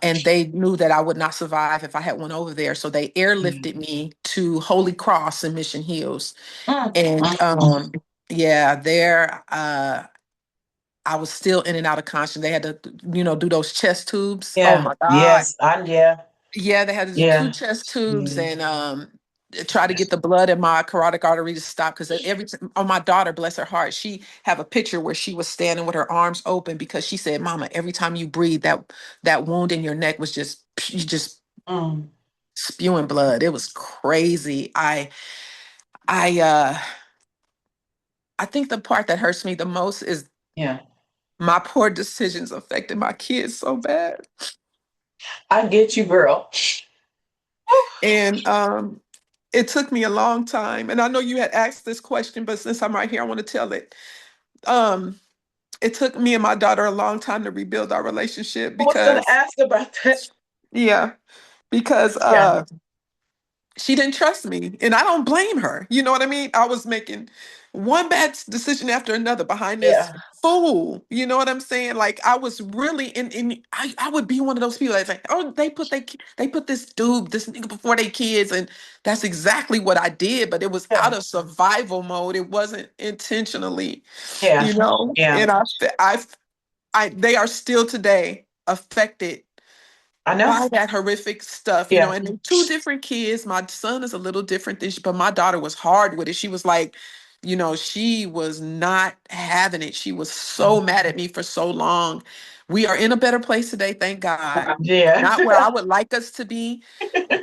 [SPEAKER 2] And they knew that I would not survive if I had one over there. So they airlifted me to Holy Cross in Mission Hills.
[SPEAKER 1] Mm.
[SPEAKER 2] And
[SPEAKER 1] Mm.
[SPEAKER 2] yeah, there I was still in and out of conscience. They had to, you know, do those chest tubes. Oh
[SPEAKER 1] Yeah.
[SPEAKER 2] my God.
[SPEAKER 1] Yes. I yeah.
[SPEAKER 2] Yeah, they had to do two
[SPEAKER 1] Yeah.
[SPEAKER 2] chest tubes
[SPEAKER 1] Yeah.
[SPEAKER 2] and try to get the blood in my carotid artery to stop because every time, oh, my daughter, bless her heart, she have a picture where she was standing with her arms open because she said, "Mama, every time you breathe, that wound in your neck was just you just
[SPEAKER 1] Mm.
[SPEAKER 2] spewing blood." It was crazy. I I think the part that hurts me the most is
[SPEAKER 1] Yeah.
[SPEAKER 2] my poor decisions affected my kids so bad.
[SPEAKER 1] I get you, girl.
[SPEAKER 2] And it took me a long time. And I know you had asked this question, but since I'm right here, I want to tell it. Um, it took me and my daughter a long time to rebuild our relationship
[SPEAKER 1] I was gonna
[SPEAKER 2] because,
[SPEAKER 1] ask about that.
[SPEAKER 2] yeah, because
[SPEAKER 1] Yeah.
[SPEAKER 2] she didn't trust me. And I don't blame her. You know what I mean? I was making one bad decision after another behind this
[SPEAKER 1] Yeah.
[SPEAKER 2] fool. You know what I'm saying? Like I was really in I would be one of those people that's like, oh, they put this nigga before they kids. And that's exactly what I did, but it was
[SPEAKER 1] Yeah.
[SPEAKER 2] out of survival mode. It wasn't intentionally,
[SPEAKER 1] Yeah.
[SPEAKER 2] you know,
[SPEAKER 1] Yeah.
[SPEAKER 2] and they are still today affected
[SPEAKER 1] I know.
[SPEAKER 2] by that horrific stuff, you know,
[SPEAKER 1] Yeah.
[SPEAKER 2] and they're two different kids. My son is a little different than but my daughter was hard with it. She was like, you know, she was not having it. She was so mad at me for so long. We are in a better place today, thank God.
[SPEAKER 1] Yeah.
[SPEAKER 2] Not where I would like us to be,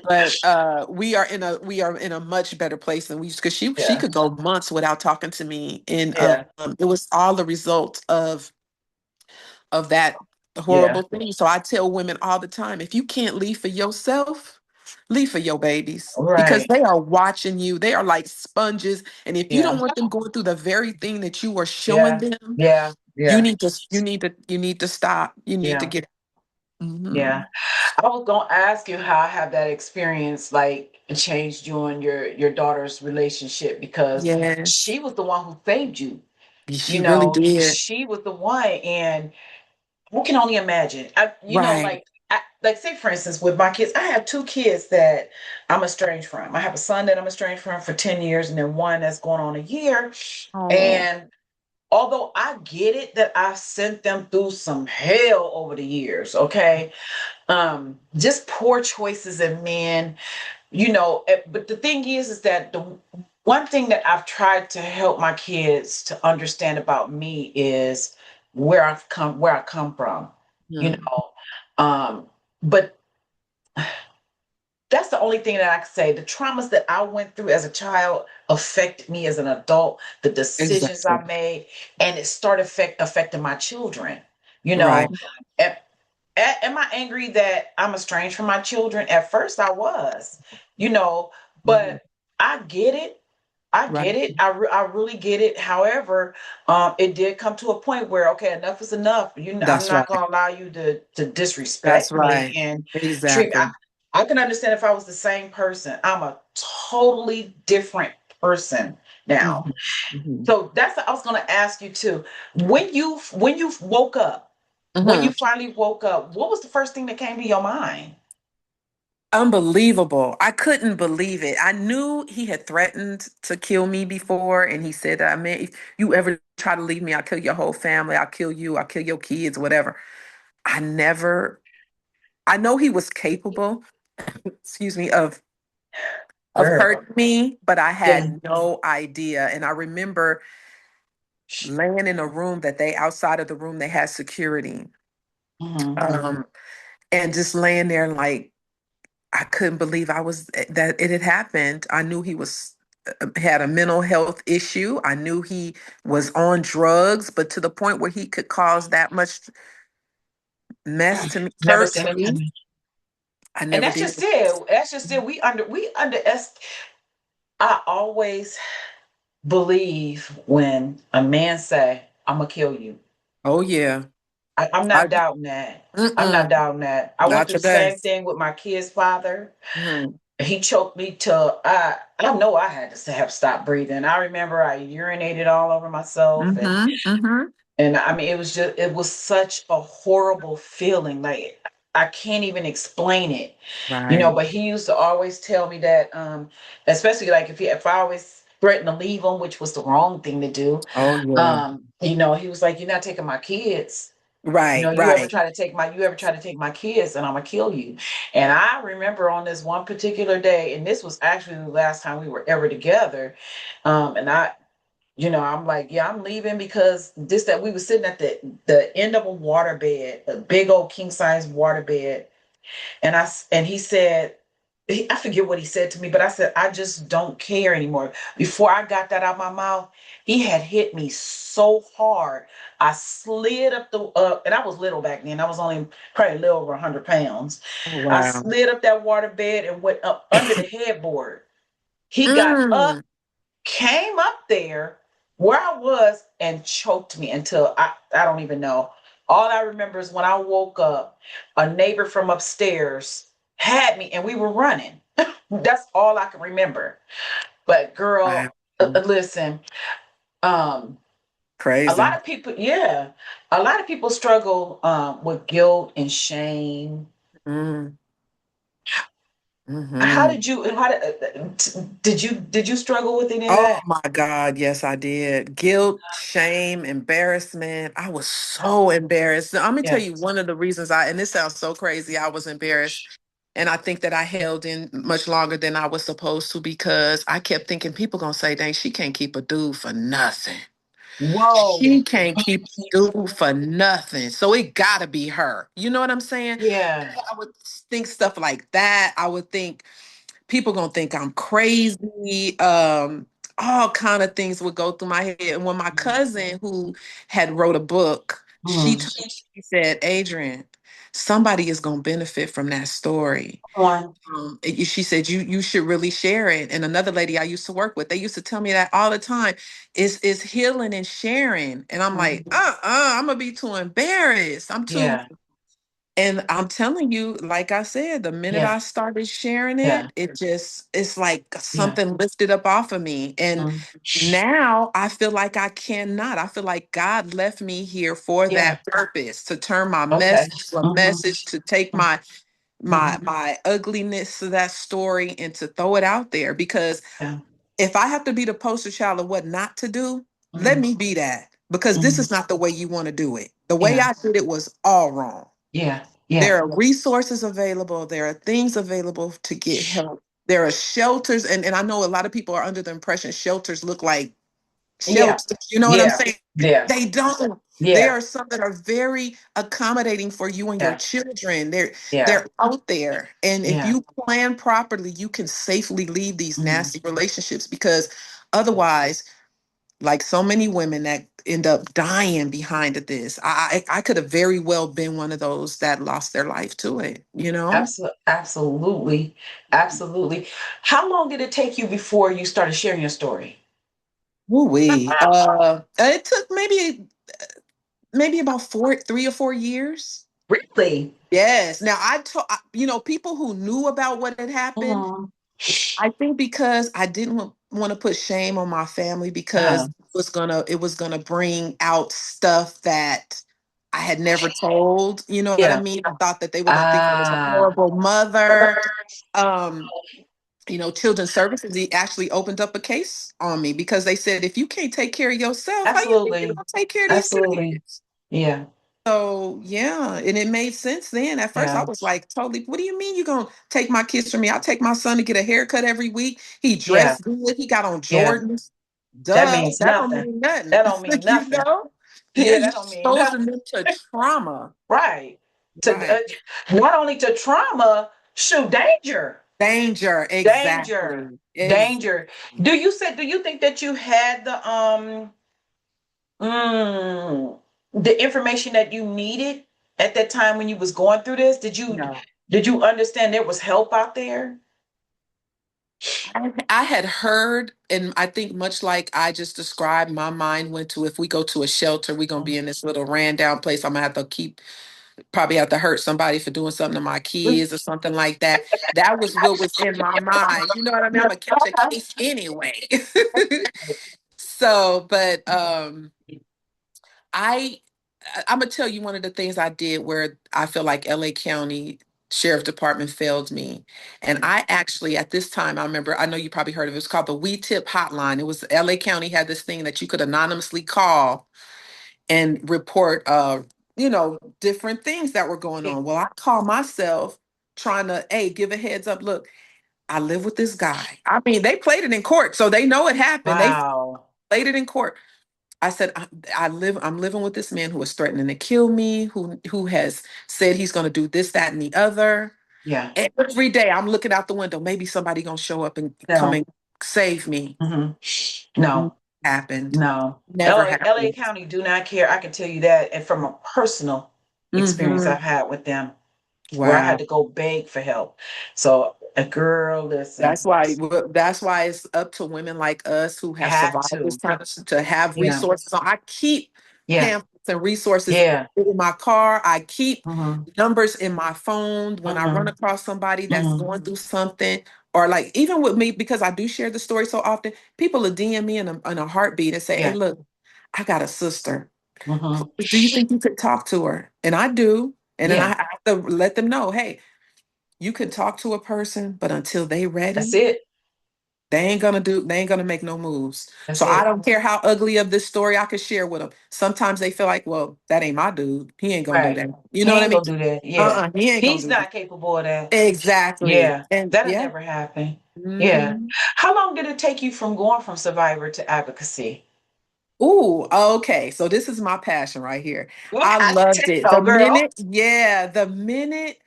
[SPEAKER 2] but we are in a much better place than we used because she
[SPEAKER 1] Yeah.
[SPEAKER 2] could go months without talking to me. And
[SPEAKER 1] Yeah.
[SPEAKER 2] it was all the result of that
[SPEAKER 1] Yeah.
[SPEAKER 2] horrible thing. So I tell women all the time, if you can't leave for yourself, leave for your babies because
[SPEAKER 1] Right.
[SPEAKER 2] they are watching you. They are like sponges. And if you
[SPEAKER 1] Yeah.
[SPEAKER 2] don't want them going through the very thing that you are showing
[SPEAKER 1] Yeah.
[SPEAKER 2] them,
[SPEAKER 1] Yeah. Yeah.
[SPEAKER 2] you need to stop. You need to
[SPEAKER 1] Yeah.
[SPEAKER 2] get Mhm.
[SPEAKER 1] Yeah. I was gonna ask you how have that experience like changed you and your daughter's relationship because
[SPEAKER 2] Yes.
[SPEAKER 1] she was the one who saved you. You
[SPEAKER 2] She really
[SPEAKER 1] know,
[SPEAKER 2] did.
[SPEAKER 1] she was the one, and we can only imagine.
[SPEAKER 2] Right.
[SPEAKER 1] Like say for instance, with my kids, I have two kids that I'm estranged from. I have a son that I'm estranged from for 10 years, and then one that's going on a year.
[SPEAKER 2] Oh,
[SPEAKER 1] And although I get it that I sent them through some hell over the years, okay? Just poor choices in men, but the thing is that the one thing that I've tried to help my kids to understand about me is where I come from, you
[SPEAKER 2] Mm.
[SPEAKER 1] know. But that's the only thing that I can say. The traumas that I went through as a child affected me as an adult, the decisions
[SPEAKER 2] Exactly.
[SPEAKER 1] I made, and it started affecting my children. You
[SPEAKER 2] Right.
[SPEAKER 1] know, am, am I angry that I'm estranged from my children? At first, I was, you know,
[SPEAKER 2] Mhm.
[SPEAKER 1] but I get it. I
[SPEAKER 2] Right.
[SPEAKER 1] get it. I really get it. However, it did come to a point where, okay, enough is enough. I'm
[SPEAKER 2] That's
[SPEAKER 1] not
[SPEAKER 2] right.
[SPEAKER 1] going to allow you to
[SPEAKER 2] That's
[SPEAKER 1] disrespect me
[SPEAKER 2] right.
[SPEAKER 1] and treat me.
[SPEAKER 2] Exactly.
[SPEAKER 1] I can understand if I was the same person. I'm a totally different person now.
[SPEAKER 2] Mhm. Mhm.
[SPEAKER 1] So that's I was going to ask you too. When you woke up, when you
[SPEAKER 2] Mhm.
[SPEAKER 1] finally woke up, what was the first thing that came to your mind?
[SPEAKER 2] Unbelievable. I couldn't believe it. I knew he had threatened to kill me before, and he said, I mean, if you ever try to leave me, I'll kill your whole family. I'll kill you. I'll kill your kids, whatever. I never, I know he was capable, excuse me, of
[SPEAKER 1] Girl.
[SPEAKER 2] hurting me, but I
[SPEAKER 1] Yeah.
[SPEAKER 2] had no idea. And I remember laying in a room that they outside of the room they had security.
[SPEAKER 1] Hmm.
[SPEAKER 2] Um, and just laying there like I couldn't believe that it had happened. I knew he was had a mental health issue. I knew he was on drugs, but to the point where he could cause that much mess to me,
[SPEAKER 1] Never
[SPEAKER 2] hurt
[SPEAKER 1] seen
[SPEAKER 2] to
[SPEAKER 1] it.
[SPEAKER 2] me. I
[SPEAKER 1] And
[SPEAKER 2] never
[SPEAKER 1] that's
[SPEAKER 2] did.
[SPEAKER 1] just it. That's just it. We underestimate. I always believe when a man say, "I'm gonna kill you."
[SPEAKER 2] Oh yeah.
[SPEAKER 1] I'm
[SPEAKER 2] I
[SPEAKER 1] not doubting that. I'm not
[SPEAKER 2] mm-mm,
[SPEAKER 1] doubting that. I went
[SPEAKER 2] not
[SPEAKER 1] through the
[SPEAKER 2] today.
[SPEAKER 1] same thing with my kid's father.
[SPEAKER 2] Mm-hmm.
[SPEAKER 1] He choked me till I know I had to have stopped breathing. I remember I urinated all over myself,
[SPEAKER 2] Mm-hmm. Mm-hmm.
[SPEAKER 1] and I mean it was such a horrible feeling. Like I can't even explain it.
[SPEAKER 2] Right.
[SPEAKER 1] But he used to always tell me that, especially like if I always threatened to leave him, which was the wrong thing to do.
[SPEAKER 2] Oh yeah.
[SPEAKER 1] He was like, "You're not taking my kids.
[SPEAKER 2] Right.
[SPEAKER 1] You ever
[SPEAKER 2] Right.
[SPEAKER 1] try to take my kids, and I'm gonna kill you." And I remember on this one particular day, and this was actually the last time we were ever together. And I'm like, yeah, I'm leaving because this that we were sitting at the end of a water bed, a big old king size water bed, and he said, I forget what he said to me, but I said, I just don't care anymore. Before I got that out of my mouth, he had hit me so hard. I slid up and I was little back then. I was only probably a little over 100 pounds.
[SPEAKER 2] Oh
[SPEAKER 1] I
[SPEAKER 2] wow.
[SPEAKER 1] slid up that water bed and went up under the headboard. He got up,
[SPEAKER 2] Mm.
[SPEAKER 1] came up there where I was, and choked me until I don't even know. All I remember is when I woke up, a neighbor from upstairs had me and we were running. That's all I can remember. But
[SPEAKER 2] Wow.
[SPEAKER 1] girl, listen, um, a lot
[SPEAKER 2] Crazy.
[SPEAKER 1] of people, yeah, a lot of people struggle with guilt and shame.
[SPEAKER 2] Mm.
[SPEAKER 1] How
[SPEAKER 2] Mm-hmm.
[SPEAKER 1] did you? Did you struggle with any of
[SPEAKER 2] Oh
[SPEAKER 1] that?
[SPEAKER 2] my God, yes, I did. Guilt, shame, embarrassment. I was so embarrassed. I'm gonna tell
[SPEAKER 1] Yeah.
[SPEAKER 2] you one of the reasons and this sounds so crazy, I was embarrassed. And I think that I held in much longer than I was supposed to because I kept thinking people gonna say, dang, she can't keep a dude for nothing.
[SPEAKER 1] Whoa.
[SPEAKER 2] She can't keep a dude for nothing. So it gotta be her. You know what I'm saying?
[SPEAKER 1] Yeah.
[SPEAKER 2] I would think stuff like that. I would think people gonna think I'm crazy. All kind of things would go through my head. And when my cousin who had wrote a book,
[SPEAKER 1] Mm.
[SPEAKER 2] she said, Adrian, somebody is gonna benefit from that story.
[SPEAKER 1] On.
[SPEAKER 2] She said you should really share it. And another lady I used to work with, they used to tell me that all the time. Is healing and sharing. And I'm like,
[SPEAKER 1] Mhm.
[SPEAKER 2] I'm gonna be too embarrassed. I'm too
[SPEAKER 1] Yeah.
[SPEAKER 2] and I'm telling you, like I said, the minute
[SPEAKER 1] Yeah.
[SPEAKER 2] I started sharing
[SPEAKER 1] Yeah.
[SPEAKER 2] it's like
[SPEAKER 1] Yeah.
[SPEAKER 2] something lifted up off of me. And
[SPEAKER 1] Mm.
[SPEAKER 2] now I feel like I cannot. I feel like God left me here for
[SPEAKER 1] Yeah.
[SPEAKER 2] that purpose, to turn my
[SPEAKER 1] Okay.
[SPEAKER 2] message to a
[SPEAKER 1] Mhm.
[SPEAKER 2] message, to take
[SPEAKER 1] Mhm.
[SPEAKER 2] my ugliness of that story and to throw it out there. Because
[SPEAKER 1] Yeah.
[SPEAKER 2] if I have to be the poster child of what not to do, let
[SPEAKER 1] Mhm.
[SPEAKER 2] me be that. because this
[SPEAKER 1] Mhm.
[SPEAKER 2] is not the way you want to do it. The way
[SPEAKER 1] Yeah.
[SPEAKER 2] I did it was all wrong.
[SPEAKER 1] Yeah. Yeah.
[SPEAKER 2] There are resources available. There are things available to get help. There are shelters. And I know a lot of people are under the impression shelters look like
[SPEAKER 1] Yeah.
[SPEAKER 2] shelters. You know what I'm
[SPEAKER 1] Yeah.
[SPEAKER 2] saying?
[SPEAKER 1] Yeah.
[SPEAKER 2] They don't. There
[SPEAKER 1] Yeah.
[SPEAKER 2] are some that are very accommodating for you and your
[SPEAKER 1] Yeah.
[SPEAKER 2] children. They're
[SPEAKER 1] Yeah.
[SPEAKER 2] out there. And if
[SPEAKER 1] Yeah.
[SPEAKER 2] you plan properly, you can safely leave these
[SPEAKER 1] Mhm.
[SPEAKER 2] nasty relationships, because otherwise, like so many women that end up dying behind this. I could have very well been one of those that lost their life to it, you know?
[SPEAKER 1] Absolutely. Absolutely. How long did it take you before you started sharing your story?
[SPEAKER 2] Woo-wee. It took maybe about 3 or 4 years.
[SPEAKER 1] Really?
[SPEAKER 2] Yes. Now people who knew about what had happened,
[SPEAKER 1] Mhm.
[SPEAKER 2] I think because I didn't want to put shame on my family, because
[SPEAKER 1] Uh-huh.
[SPEAKER 2] it was gonna bring out stuff that I had never told. You know what I
[SPEAKER 1] Yeah.
[SPEAKER 2] mean? I thought that they were gonna think I was a
[SPEAKER 1] Ah.
[SPEAKER 2] horrible mother. Um, Children's Services, he actually opened up a case on me because they said, if you can't take care of yourself, how you think you're
[SPEAKER 1] Absolutely.
[SPEAKER 2] gonna take care of these
[SPEAKER 1] Absolutely.
[SPEAKER 2] kids?
[SPEAKER 1] Yeah.
[SPEAKER 2] So yeah, and it made sense then. At first, I
[SPEAKER 1] Yeah.
[SPEAKER 2] was like, totally, what do you mean you're gonna take my kids from me? I take my son to get a haircut every week. He
[SPEAKER 1] Yeah.
[SPEAKER 2] dressed good, he got on
[SPEAKER 1] Yeah.
[SPEAKER 2] Jordans.
[SPEAKER 1] That
[SPEAKER 2] Duh,
[SPEAKER 1] means
[SPEAKER 2] that don't
[SPEAKER 1] nothing.
[SPEAKER 2] mean nothing.
[SPEAKER 1] That don't mean
[SPEAKER 2] You
[SPEAKER 1] nothing.
[SPEAKER 2] know? Yeah,
[SPEAKER 1] Yeah,
[SPEAKER 2] you're
[SPEAKER 1] that don't mean
[SPEAKER 2] exposing
[SPEAKER 1] nothing.
[SPEAKER 2] them to trauma.
[SPEAKER 1] Right. To
[SPEAKER 2] Right.
[SPEAKER 1] not only to trauma, shoot, danger.
[SPEAKER 2] Danger,
[SPEAKER 1] Danger.
[SPEAKER 2] exactly.
[SPEAKER 1] Danger. Do you think that you had mm, the information that you needed at that time when you was going through this?
[SPEAKER 2] No.
[SPEAKER 1] Did you understand there was help out there?
[SPEAKER 2] I had heard, and I think much like I just described, my mind went to, if we go to a shelter, we're gonna be in this little ran down place. I'm gonna have to probably have to hurt somebody for doing something to my kids or something like that. That was what was in my mind. You know what I mean? I'm gonna catch a case anyway. So, but I I'm gonna tell you one of the things I did where I feel like LA County Sheriff Department failed me. And I actually, at this time, I remember, I know you probably heard of it, it's called the We Tip Hotline. It was LA County had this thing that you could anonymously call and report different things that were going on. Well, I call myself trying to give a heads up. Look, I live with this guy. I mean, they played it in court, so they know it happened. They
[SPEAKER 1] Wow.
[SPEAKER 2] played it in court. I said, I'm living with this man who is threatening to kill me, who has said he's going to do this, that, and the other.
[SPEAKER 1] Yeah.
[SPEAKER 2] Every day I'm looking out the window. Maybe somebody gonna show up and come
[SPEAKER 1] No.
[SPEAKER 2] and save me.
[SPEAKER 1] Hmm.
[SPEAKER 2] Never
[SPEAKER 1] No.
[SPEAKER 2] happened.
[SPEAKER 1] No.
[SPEAKER 2] Never
[SPEAKER 1] LA
[SPEAKER 2] happened.
[SPEAKER 1] County do not care. I can tell you that, and from a personal experience
[SPEAKER 2] Hmm.
[SPEAKER 1] I've had with them, where I had
[SPEAKER 2] Wow.
[SPEAKER 1] to go beg for help. So, a girl, listen,
[SPEAKER 2] That's why it's up to women like us who have
[SPEAKER 1] had
[SPEAKER 2] survived this
[SPEAKER 1] to.
[SPEAKER 2] time to have
[SPEAKER 1] Yeah.
[SPEAKER 2] resources. So I keep
[SPEAKER 1] Yeah.
[SPEAKER 2] pamphlets and resources
[SPEAKER 1] Yeah.
[SPEAKER 2] in my car. I keep
[SPEAKER 1] Hmm.
[SPEAKER 2] numbers in my phone when I run
[SPEAKER 1] Hmm.
[SPEAKER 2] across somebody that's
[SPEAKER 1] Hmm.
[SPEAKER 2] going through something, or like even with me, because I do share the story so often. People will DM me in a heartbeat and say, "Hey,
[SPEAKER 1] Yeah.
[SPEAKER 2] look, I got a sister.
[SPEAKER 1] Hmm.
[SPEAKER 2] Do you think you could talk to her?" And I do. And then I
[SPEAKER 1] Yeah.
[SPEAKER 2] have to let them know, hey, you can talk to a person, but until they
[SPEAKER 1] That's
[SPEAKER 2] ready,
[SPEAKER 1] it.
[SPEAKER 2] they ain't gonna make no moves.
[SPEAKER 1] That's
[SPEAKER 2] So I
[SPEAKER 1] it.
[SPEAKER 2] don't care how ugly of this story I could share with them. Sometimes they feel like, well, that ain't my dude. He ain't gonna do
[SPEAKER 1] Right.
[SPEAKER 2] that. You
[SPEAKER 1] He
[SPEAKER 2] know what I
[SPEAKER 1] ain't
[SPEAKER 2] mean?
[SPEAKER 1] gonna do that. Yeah.
[SPEAKER 2] He ain't gonna
[SPEAKER 1] He's
[SPEAKER 2] do that.
[SPEAKER 1] not capable of that.
[SPEAKER 2] Exactly.
[SPEAKER 1] Yeah.
[SPEAKER 2] And
[SPEAKER 1] That'll
[SPEAKER 2] yeah.
[SPEAKER 1] never happen. Yeah.
[SPEAKER 2] Hmm.
[SPEAKER 1] How long did it take you from going from survivor to advocacy?
[SPEAKER 2] Ooh, okay. So this is my passion right here. I
[SPEAKER 1] I can
[SPEAKER 2] loved it.
[SPEAKER 1] tell, girl.
[SPEAKER 2] The minute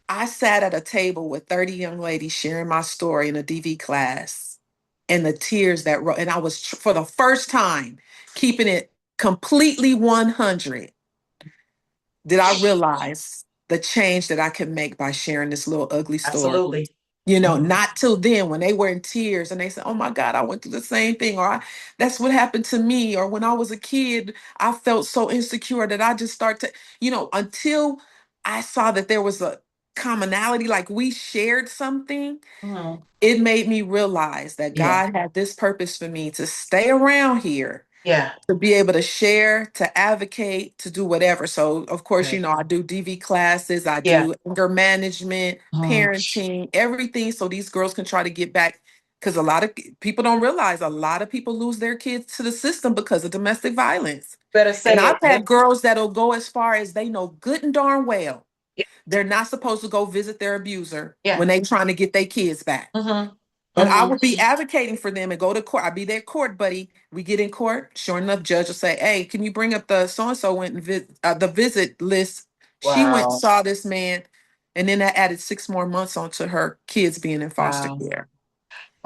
[SPEAKER 2] I sat at a table with 30 young ladies sharing my story in a DV class, and the tears that and I was for the first time keeping it completely 100, did I realize the change that I could make by sharing this little ugly story.
[SPEAKER 1] Absolutely. Mhm.
[SPEAKER 2] Not till then when they were in tears and they said, "Oh my God, I went through the same thing," or "That's what happened to me," or "When I was a kid, I felt so insecure that I just start to," until I saw that there was a commonality, like we shared something,
[SPEAKER 1] Mhm.
[SPEAKER 2] it made me realize that
[SPEAKER 1] Yeah.
[SPEAKER 2] God had this purpose for me to stay around here,
[SPEAKER 1] Yeah.
[SPEAKER 2] to be able to share, to advocate, to do whatever. So, of course,
[SPEAKER 1] Right.
[SPEAKER 2] I do DV classes, I
[SPEAKER 1] Yeah.
[SPEAKER 2] do anger management,
[SPEAKER 1] Mhm.
[SPEAKER 2] parenting, everything. So these girls can try to get back. because a lot of people don't realize a lot of people lose their kids to the system because of domestic violence.
[SPEAKER 1] Better
[SPEAKER 2] And
[SPEAKER 1] say
[SPEAKER 2] I've
[SPEAKER 1] it.
[SPEAKER 2] had girls that'll go as far as they know good and darn well
[SPEAKER 1] Yeah.
[SPEAKER 2] they're not supposed to go visit their abuser
[SPEAKER 1] Yeah.
[SPEAKER 2] when they trying to get their kids back.
[SPEAKER 1] Mm-hmm.
[SPEAKER 2] But I
[SPEAKER 1] Mm-hmm.
[SPEAKER 2] would be advocating for them and go to court. I'd be their court buddy. We get in court. Sure enough, judge will say, "Hey, can you bring up the so and so went and the visit list? She went and
[SPEAKER 1] Wow.
[SPEAKER 2] saw this man, and then that added 6 more months onto her kids being in foster
[SPEAKER 1] Wow.
[SPEAKER 2] care.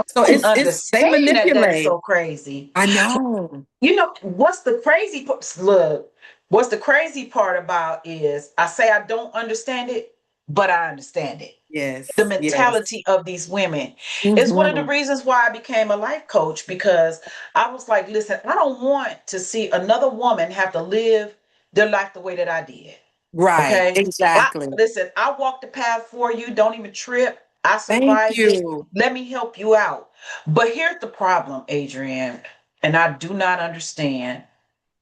[SPEAKER 2] So
[SPEAKER 1] I didn't
[SPEAKER 2] it's they
[SPEAKER 1] understand that. That's
[SPEAKER 2] manipulate.
[SPEAKER 1] so crazy.
[SPEAKER 2] I know.
[SPEAKER 1] You know, what's the crazy part? Look, what's the crazy part about is I say I don't understand it, but I understand it. The
[SPEAKER 2] Yes. Yes.
[SPEAKER 1] mentality of these women is one of the
[SPEAKER 2] Mhm.
[SPEAKER 1] reasons why I became a life coach, because I was like, listen, I don't want to see another woman have to live their life the way that I did.
[SPEAKER 2] Right.
[SPEAKER 1] Okay.
[SPEAKER 2] Exactly.
[SPEAKER 1] Listen, I walked the path for you. Don't even trip. I
[SPEAKER 2] Thank
[SPEAKER 1] survived it.
[SPEAKER 2] you.
[SPEAKER 1] Let me help you out. But here's the problem, Adrienne, and I do not understand.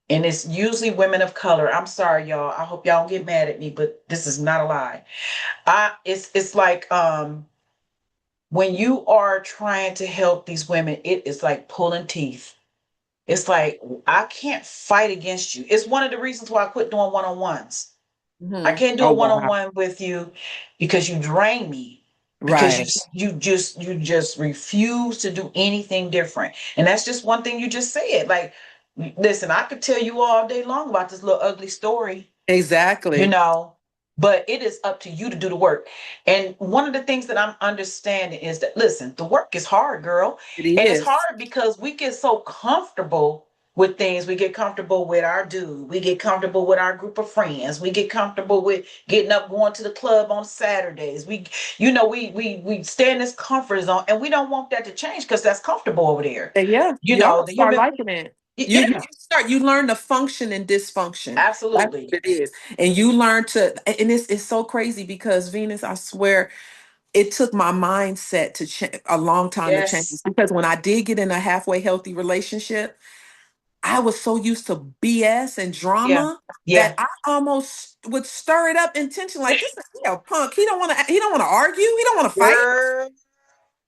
[SPEAKER 1] And it's usually women of color. I'm sorry, y'all. I hope y'all don't get mad at me, but this is not a lie. It's like when you are trying to help these women, it is like pulling teeth. It's like I can't fight against you. It's one of the reasons why I quit doing one-on-ones. I
[SPEAKER 2] Mhm.
[SPEAKER 1] can't do
[SPEAKER 2] Oh
[SPEAKER 1] a
[SPEAKER 2] wow.
[SPEAKER 1] one-on-one with you because you drain me. Because
[SPEAKER 2] Right.
[SPEAKER 1] you just refuse to do anything different. And that's just one thing you just said. Like, listen, I could tell you all day long about this little ugly story, you
[SPEAKER 2] Exactly.
[SPEAKER 1] know, but it is up to you to do the work. And one of the things that I'm understanding is that, listen, the work is hard, girl.
[SPEAKER 2] It
[SPEAKER 1] And it's
[SPEAKER 2] is.
[SPEAKER 1] hard because we get so comfortable with things. We get comfortable with our dude. We get comfortable with our group of friends. We get comfortable with getting up, going to the club on Saturdays. We stay in this comfort zone, and we don't want that to change because that's comfortable over there.
[SPEAKER 2] Yeah,
[SPEAKER 1] You
[SPEAKER 2] you
[SPEAKER 1] know,
[SPEAKER 2] almost
[SPEAKER 1] the
[SPEAKER 2] start
[SPEAKER 1] human,
[SPEAKER 2] liking it. You
[SPEAKER 1] yeah,
[SPEAKER 2] start you learn to function in dysfunction. That's
[SPEAKER 1] absolutely.
[SPEAKER 2] what it is. And you learn to and it's so crazy because Venus, I swear, it took my mindset to change a long time to change
[SPEAKER 1] Yes.
[SPEAKER 2] because when I did get in a halfway healthy relationship, I was so used to BS and
[SPEAKER 1] Yeah.
[SPEAKER 2] drama that
[SPEAKER 1] Yeah.
[SPEAKER 2] I almost would stir it up intentionally. Like this is a punk. He don't want to argue. He don't want to fight.
[SPEAKER 1] Girl.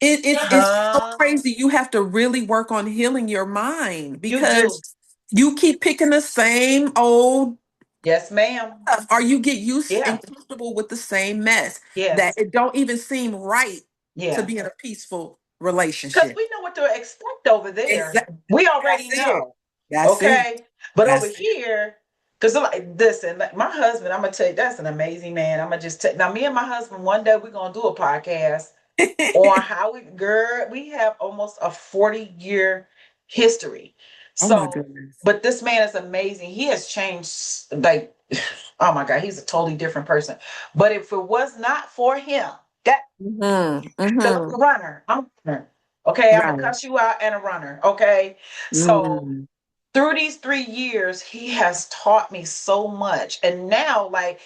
[SPEAKER 2] It's so
[SPEAKER 1] Uh,
[SPEAKER 2] crazy. You have to really work on healing your mind
[SPEAKER 1] you do.
[SPEAKER 2] because you keep picking the same old
[SPEAKER 1] Yes, ma'am.
[SPEAKER 2] stuff, or you get used
[SPEAKER 1] Yeah.
[SPEAKER 2] and comfortable with the same mess that
[SPEAKER 1] Yes.
[SPEAKER 2] it don't even seem right to
[SPEAKER 1] Yeah.
[SPEAKER 2] be in a peaceful
[SPEAKER 1] Because
[SPEAKER 2] relationship.
[SPEAKER 1] we know what to expect over there.
[SPEAKER 2] Exactly.
[SPEAKER 1] We
[SPEAKER 2] That's
[SPEAKER 1] already
[SPEAKER 2] it.
[SPEAKER 1] know.
[SPEAKER 2] That's it.
[SPEAKER 1] Okay. But over
[SPEAKER 2] That's
[SPEAKER 1] here, because like listen, like my husband, I'm gonna tell you, that's an amazing man. I'm gonna just tell now, me and my husband, one day we're gonna do a podcast on
[SPEAKER 2] it.
[SPEAKER 1] how we have almost a 40-year history.
[SPEAKER 2] Oh my
[SPEAKER 1] So,
[SPEAKER 2] goodness.
[SPEAKER 1] but this man is amazing. He has changed, like, oh my God, he's a totally different person. But if it was not for him, that
[SPEAKER 2] Hmm.
[SPEAKER 1] because
[SPEAKER 2] Hmm.
[SPEAKER 1] I'm a runner. I'm a runner. Okay, I'm gonna
[SPEAKER 2] Right.
[SPEAKER 1] cuss you out and a runner. Okay. So
[SPEAKER 2] Mm.
[SPEAKER 1] through these 3 years, he has taught me so much. And now, like,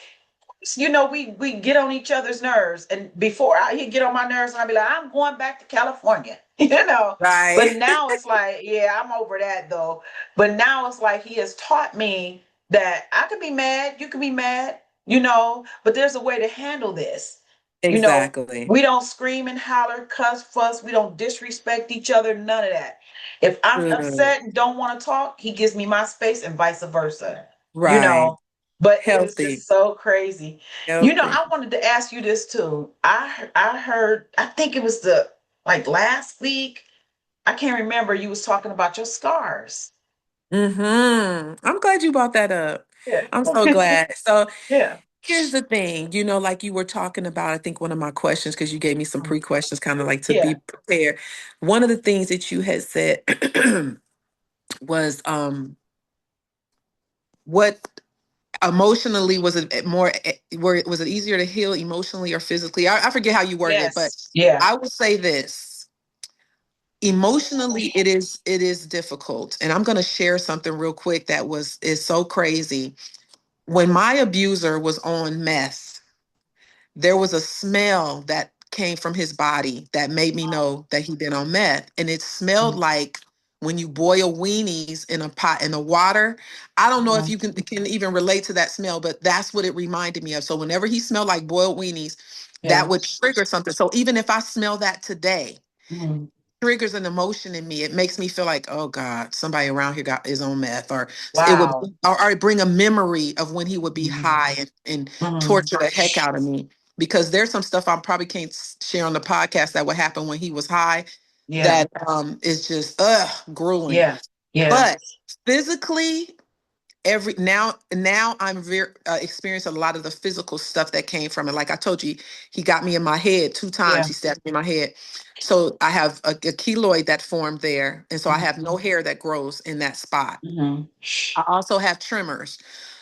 [SPEAKER 1] we get on each other's nerves. And before he'd get on my nerves, and I'd be like, I'm going back to California, you know. But
[SPEAKER 2] Right.
[SPEAKER 1] now it's like, yeah, I'm over that though. But now it's like he has taught me that I can be mad, you can be mad, but there's a way to handle this. You know,
[SPEAKER 2] Exactly.
[SPEAKER 1] we don't scream and holler, cuss, fuss, we don't disrespect each other, none of that. If I'm
[SPEAKER 2] Good.
[SPEAKER 1] upset and don't want to talk, he gives me my space and vice versa. You
[SPEAKER 2] Right.
[SPEAKER 1] know, but it is
[SPEAKER 2] Healthy.
[SPEAKER 1] just so crazy.
[SPEAKER 2] Healthy.
[SPEAKER 1] I wanted to ask you this too. I heard, I think it was the like last week. I can't remember. You was talking about your scars.
[SPEAKER 2] I'm glad you brought that up.
[SPEAKER 1] Yeah.
[SPEAKER 2] I'm so glad. So
[SPEAKER 1] Yeah.
[SPEAKER 2] here's the thing, like you were talking about, I think one of my questions, because you gave me some pre-questions, kind of like to
[SPEAKER 1] Yeah.
[SPEAKER 2] be prepared. One of the things that you had said was what emotionally was it more where was it easier to heal emotionally or physically? I forget how you worded it, but
[SPEAKER 1] Yes. Yeah.
[SPEAKER 2] I would say this. Emotionally, it is difficult. And I'm going to share something real quick that is so crazy. When my abuser was on meth, there was a smell that came from his body that made me know that he'd been on meth. And it smelled like when you boil weenies in a pot in the water. I don't know if
[SPEAKER 1] Mhm.
[SPEAKER 2] you can even relate to that smell, but that's what it reminded me of. So whenever he smelled like boiled weenies, that
[SPEAKER 1] Yeah.
[SPEAKER 2] would trigger something. So even if I smell that today,
[SPEAKER 1] Mhm.
[SPEAKER 2] triggers an emotion in me. It makes me feel like, oh God, somebody around here got is on meth, or it would,
[SPEAKER 1] Wow.
[SPEAKER 2] or it bring a memory of when he would be
[SPEAKER 1] Mhm.
[SPEAKER 2] high and
[SPEAKER 1] Mhm.
[SPEAKER 2] torture the heck out of me. Because there's some stuff I probably can't share on the podcast that would happen when he was high
[SPEAKER 1] Yeah.
[SPEAKER 2] that is just grueling.
[SPEAKER 1] Yeah. Yeah.
[SPEAKER 2] But physically, every now I'm very experienced a lot of the physical stuff that came from it. Like I told you, he got me in my head 2 times.
[SPEAKER 1] Yeah.
[SPEAKER 2] He stabbed me in my head. So I have a keloid that formed there, and so I have no hair that grows in that spot.
[SPEAKER 1] Mhm.
[SPEAKER 2] I also have tremors.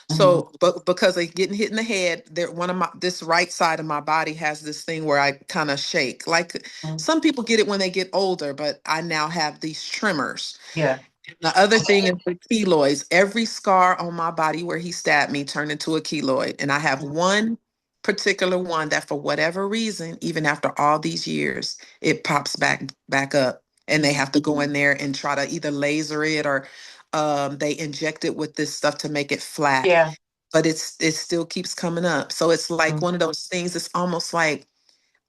[SPEAKER 1] Mhm.
[SPEAKER 2] So, but because of getting hit in the head, there one of my this right side of my body has this thing where I kind of shake. Like
[SPEAKER 1] Mhm.
[SPEAKER 2] some people get it when they get older, but I now have these tremors.
[SPEAKER 1] Yeah.
[SPEAKER 2] The other thing is the keloids. Every scar on my body where he stabbed me turned into a keloid. And I have one particular one that for whatever reason, even after all these years, it pops back up. And they
[SPEAKER 1] Mhm.
[SPEAKER 2] have to go in there and try to either laser it or they inject it with this stuff to make it flat.
[SPEAKER 1] Yeah.
[SPEAKER 2] But it still keeps coming up. So it's like
[SPEAKER 1] Mhm.
[SPEAKER 2] one of those things. It's almost like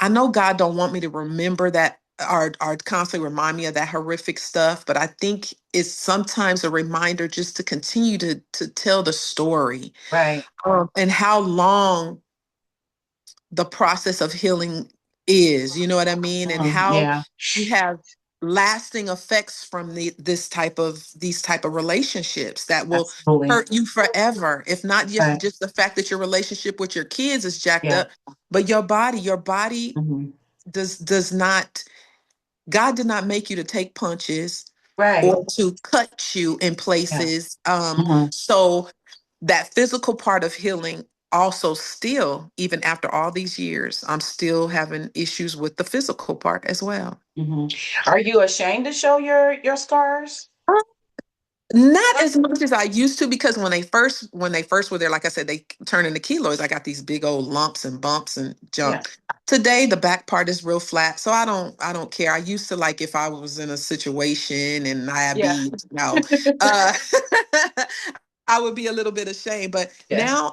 [SPEAKER 2] I know God don't want me to remember that or constantly remind me of that horrific stuff, but I think it's sometimes a reminder just to continue to tell the story,
[SPEAKER 1] Right.
[SPEAKER 2] and how long the process of healing is. You know what I mean? And
[SPEAKER 1] Mhm.
[SPEAKER 2] how
[SPEAKER 1] Yeah.
[SPEAKER 2] you have lasting effects from these type of relationships that will
[SPEAKER 1] Absolutely.
[SPEAKER 2] hurt you forever, if not just
[SPEAKER 1] Right.
[SPEAKER 2] just the fact that your relationship with your kids is jacked
[SPEAKER 1] Yeah.
[SPEAKER 2] up, but your body
[SPEAKER 1] Mhm.
[SPEAKER 2] does not, God did not make you to take punches
[SPEAKER 1] Right.
[SPEAKER 2] or to cut you in
[SPEAKER 1] Yeah.
[SPEAKER 2] places.
[SPEAKER 1] Mhm.
[SPEAKER 2] So that physical part of healing also still, even after all these years, I'm still having issues with the physical part as well.
[SPEAKER 1] Mhm. Are you ashamed to show your scars?
[SPEAKER 2] Not as much as I used to, because when they first were there, like I said, they turn into kilos. I got these big old lumps and bumps and
[SPEAKER 1] Yeah.
[SPEAKER 2] junk. Today, the back part is real flat, so I don't care. I used to, like, if I was in a situation and I
[SPEAKER 1] Yeah.
[SPEAKER 2] be, uh, I would be a little bit ashamed. But
[SPEAKER 1] Yeah.
[SPEAKER 2] now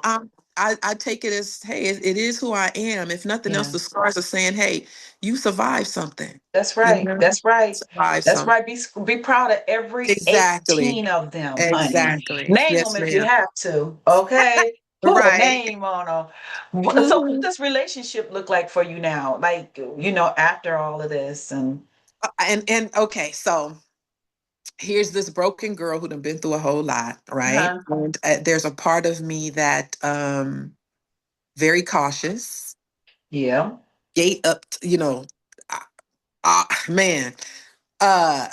[SPEAKER 2] I take it as, hey, it is who I am. If nothing else,
[SPEAKER 1] Yeah.
[SPEAKER 2] the scars are saying, hey, you survived something.
[SPEAKER 1] That's
[SPEAKER 2] You
[SPEAKER 1] right.
[SPEAKER 2] know,
[SPEAKER 1] That's right.
[SPEAKER 2] survived
[SPEAKER 1] That's
[SPEAKER 2] something.
[SPEAKER 1] right. Be proud of every
[SPEAKER 2] Exactly.
[SPEAKER 1] 18 of them, honey.
[SPEAKER 2] Exactly.
[SPEAKER 1] Name them
[SPEAKER 2] Yes,
[SPEAKER 1] if you
[SPEAKER 2] ma'am.
[SPEAKER 1] have to. Okay. Put a
[SPEAKER 2] Right.
[SPEAKER 1] name on them. So what
[SPEAKER 2] Mhm.
[SPEAKER 1] does relationship look like for you now? Like, after all of this and
[SPEAKER 2] And okay, so here's this broken girl who done been through a whole lot, right?
[SPEAKER 1] uh-huh.
[SPEAKER 2] And there's a part of me that very cautious,
[SPEAKER 1] Yeah.
[SPEAKER 2] gate up, man, uh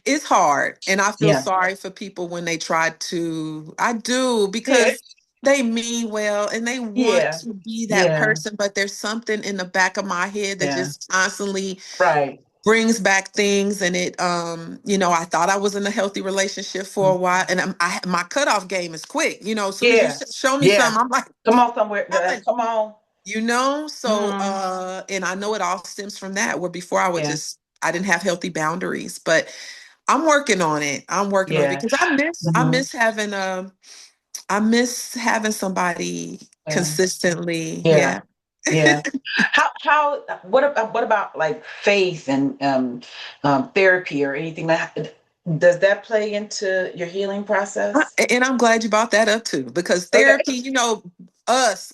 [SPEAKER 2] it's hard, and I feel
[SPEAKER 1] Yeah.
[SPEAKER 2] sorry for people when they try to, I do,
[SPEAKER 1] Yeah.
[SPEAKER 2] because they mean well and they want
[SPEAKER 1] Yeah.
[SPEAKER 2] to be that
[SPEAKER 1] Yeah.
[SPEAKER 2] person, but there's something in the back of my head that
[SPEAKER 1] Yeah.
[SPEAKER 2] just constantly
[SPEAKER 1] Right.
[SPEAKER 2] brings back things. And it I thought I was in a healthy relationship for a while, and my cutoff game is quick. As soon as you
[SPEAKER 1] Yeah.
[SPEAKER 2] show me
[SPEAKER 1] Yeah.
[SPEAKER 2] something, I'm like,
[SPEAKER 1] Come on somewhere.
[SPEAKER 2] done.
[SPEAKER 1] Come on.
[SPEAKER 2] So
[SPEAKER 1] Mm.
[SPEAKER 2] and I know it all stems from that, where before
[SPEAKER 1] Yeah.
[SPEAKER 2] I didn't have healthy boundaries. But I'm working on it. I'm working on it
[SPEAKER 1] Yeah.
[SPEAKER 2] because I miss I
[SPEAKER 1] Mhm.
[SPEAKER 2] miss having I miss having somebody
[SPEAKER 1] Yeah.
[SPEAKER 2] consistently.
[SPEAKER 1] Yeah.
[SPEAKER 2] Yeah.
[SPEAKER 1] Yeah. What about like faith and therapy or anything that does that play into your healing process?
[SPEAKER 2] And I'm glad you brought that up too, because
[SPEAKER 1] Okay.
[SPEAKER 2] therapy,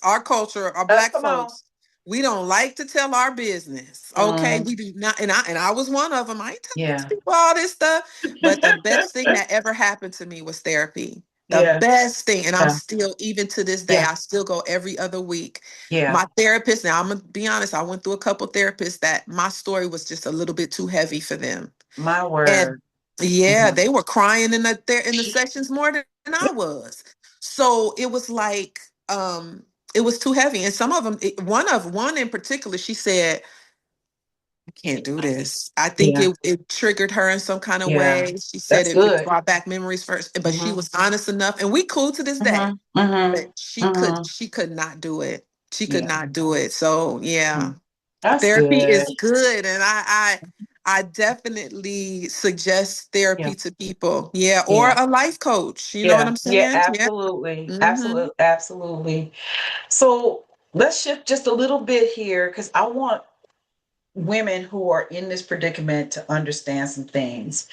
[SPEAKER 2] our culture, our black
[SPEAKER 1] Come on.
[SPEAKER 2] folks, we don't like to tell our business. Okay.
[SPEAKER 1] Mm,
[SPEAKER 2] We do not. And I was one of them. I ain't telling these
[SPEAKER 1] yeah.
[SPEAKER 2] people all this stuff. But the best thing that ever happened to me was therapy. The
[SPEAKER 1] Yeah.
[SPEAKER 2] best thing. And I'm
[SPEAKER 1] Yeah.
[SPEAKER 2] still, even to this day,
[SPEAKER 1] Yeah.
[SPEAKER 2] I still go every other week.
[SPEAKER 1] Yeah.
[SPEAKER 2] My therapist, now I'm gonna be honest, I went through a couple therapists that my story was just a little bit too heavy for them.
[SPEAKER 1] My
[SPEAKER 2] And
[SPEAKER 1] word.
[SPEAKER 2] yeah,
[SPEAKER 1] Mhm.
[SPEAKER 2] they were crying in the sessions more than I was. So it was like it was too heavy. And some of them, one in particular, she said, I can't do this. I think
[SPEAKER 1] Yeah.
[SPEAKER 2] it triggered her in some kind of
[SPEAKER 1] Yeah.
[SPEAKER 2] way. She said
[SPEAKER 1] That's
[SPEAKER 2] it
[SPEAKER 1] good.
[SPEAKER 2] brought back memories first, but she
[SPEAKER 1] Mm-hmm.
[SPEAKER 2] was honest enough, and we cool to this day.
[SPEAKER 1] Mm-hmm. Mm-hmm.
[SPEAKER 2] But she could
[SPEAKER 1] Mm-hmm.
[SPEAKER 2] she could not do it. She could
[SPEAKER 1] Yeah.
[SPEAKER 2] not do it. So yeah,
[SPEAKER 1] Mm. That's
[SPEAKER 2] therapy
[SPEAKER 1] good.
[SPEAKER 2] is good, and I definitely suggest
[SPEAKER 1] Yeah.
[SPEAKER 2] therapy to people. Yeah, or
[SPEAKER 1] Yeah.
[SPEAKER 2] a life coach. You know what
[SPEAKER 1] Yeah.
[SPEAKER 2] I'm
[SPEAKER 1] Yeah.
[SPEAKER 2] saying? Yeah.
[SPEAKER 1] Absolutely.
[SPEAKER 2] Hmm.
[SPEAKER 1] Absolutely. Absolutely. So let's shift just a little bit here because I want women who are in this predicament to understand some things.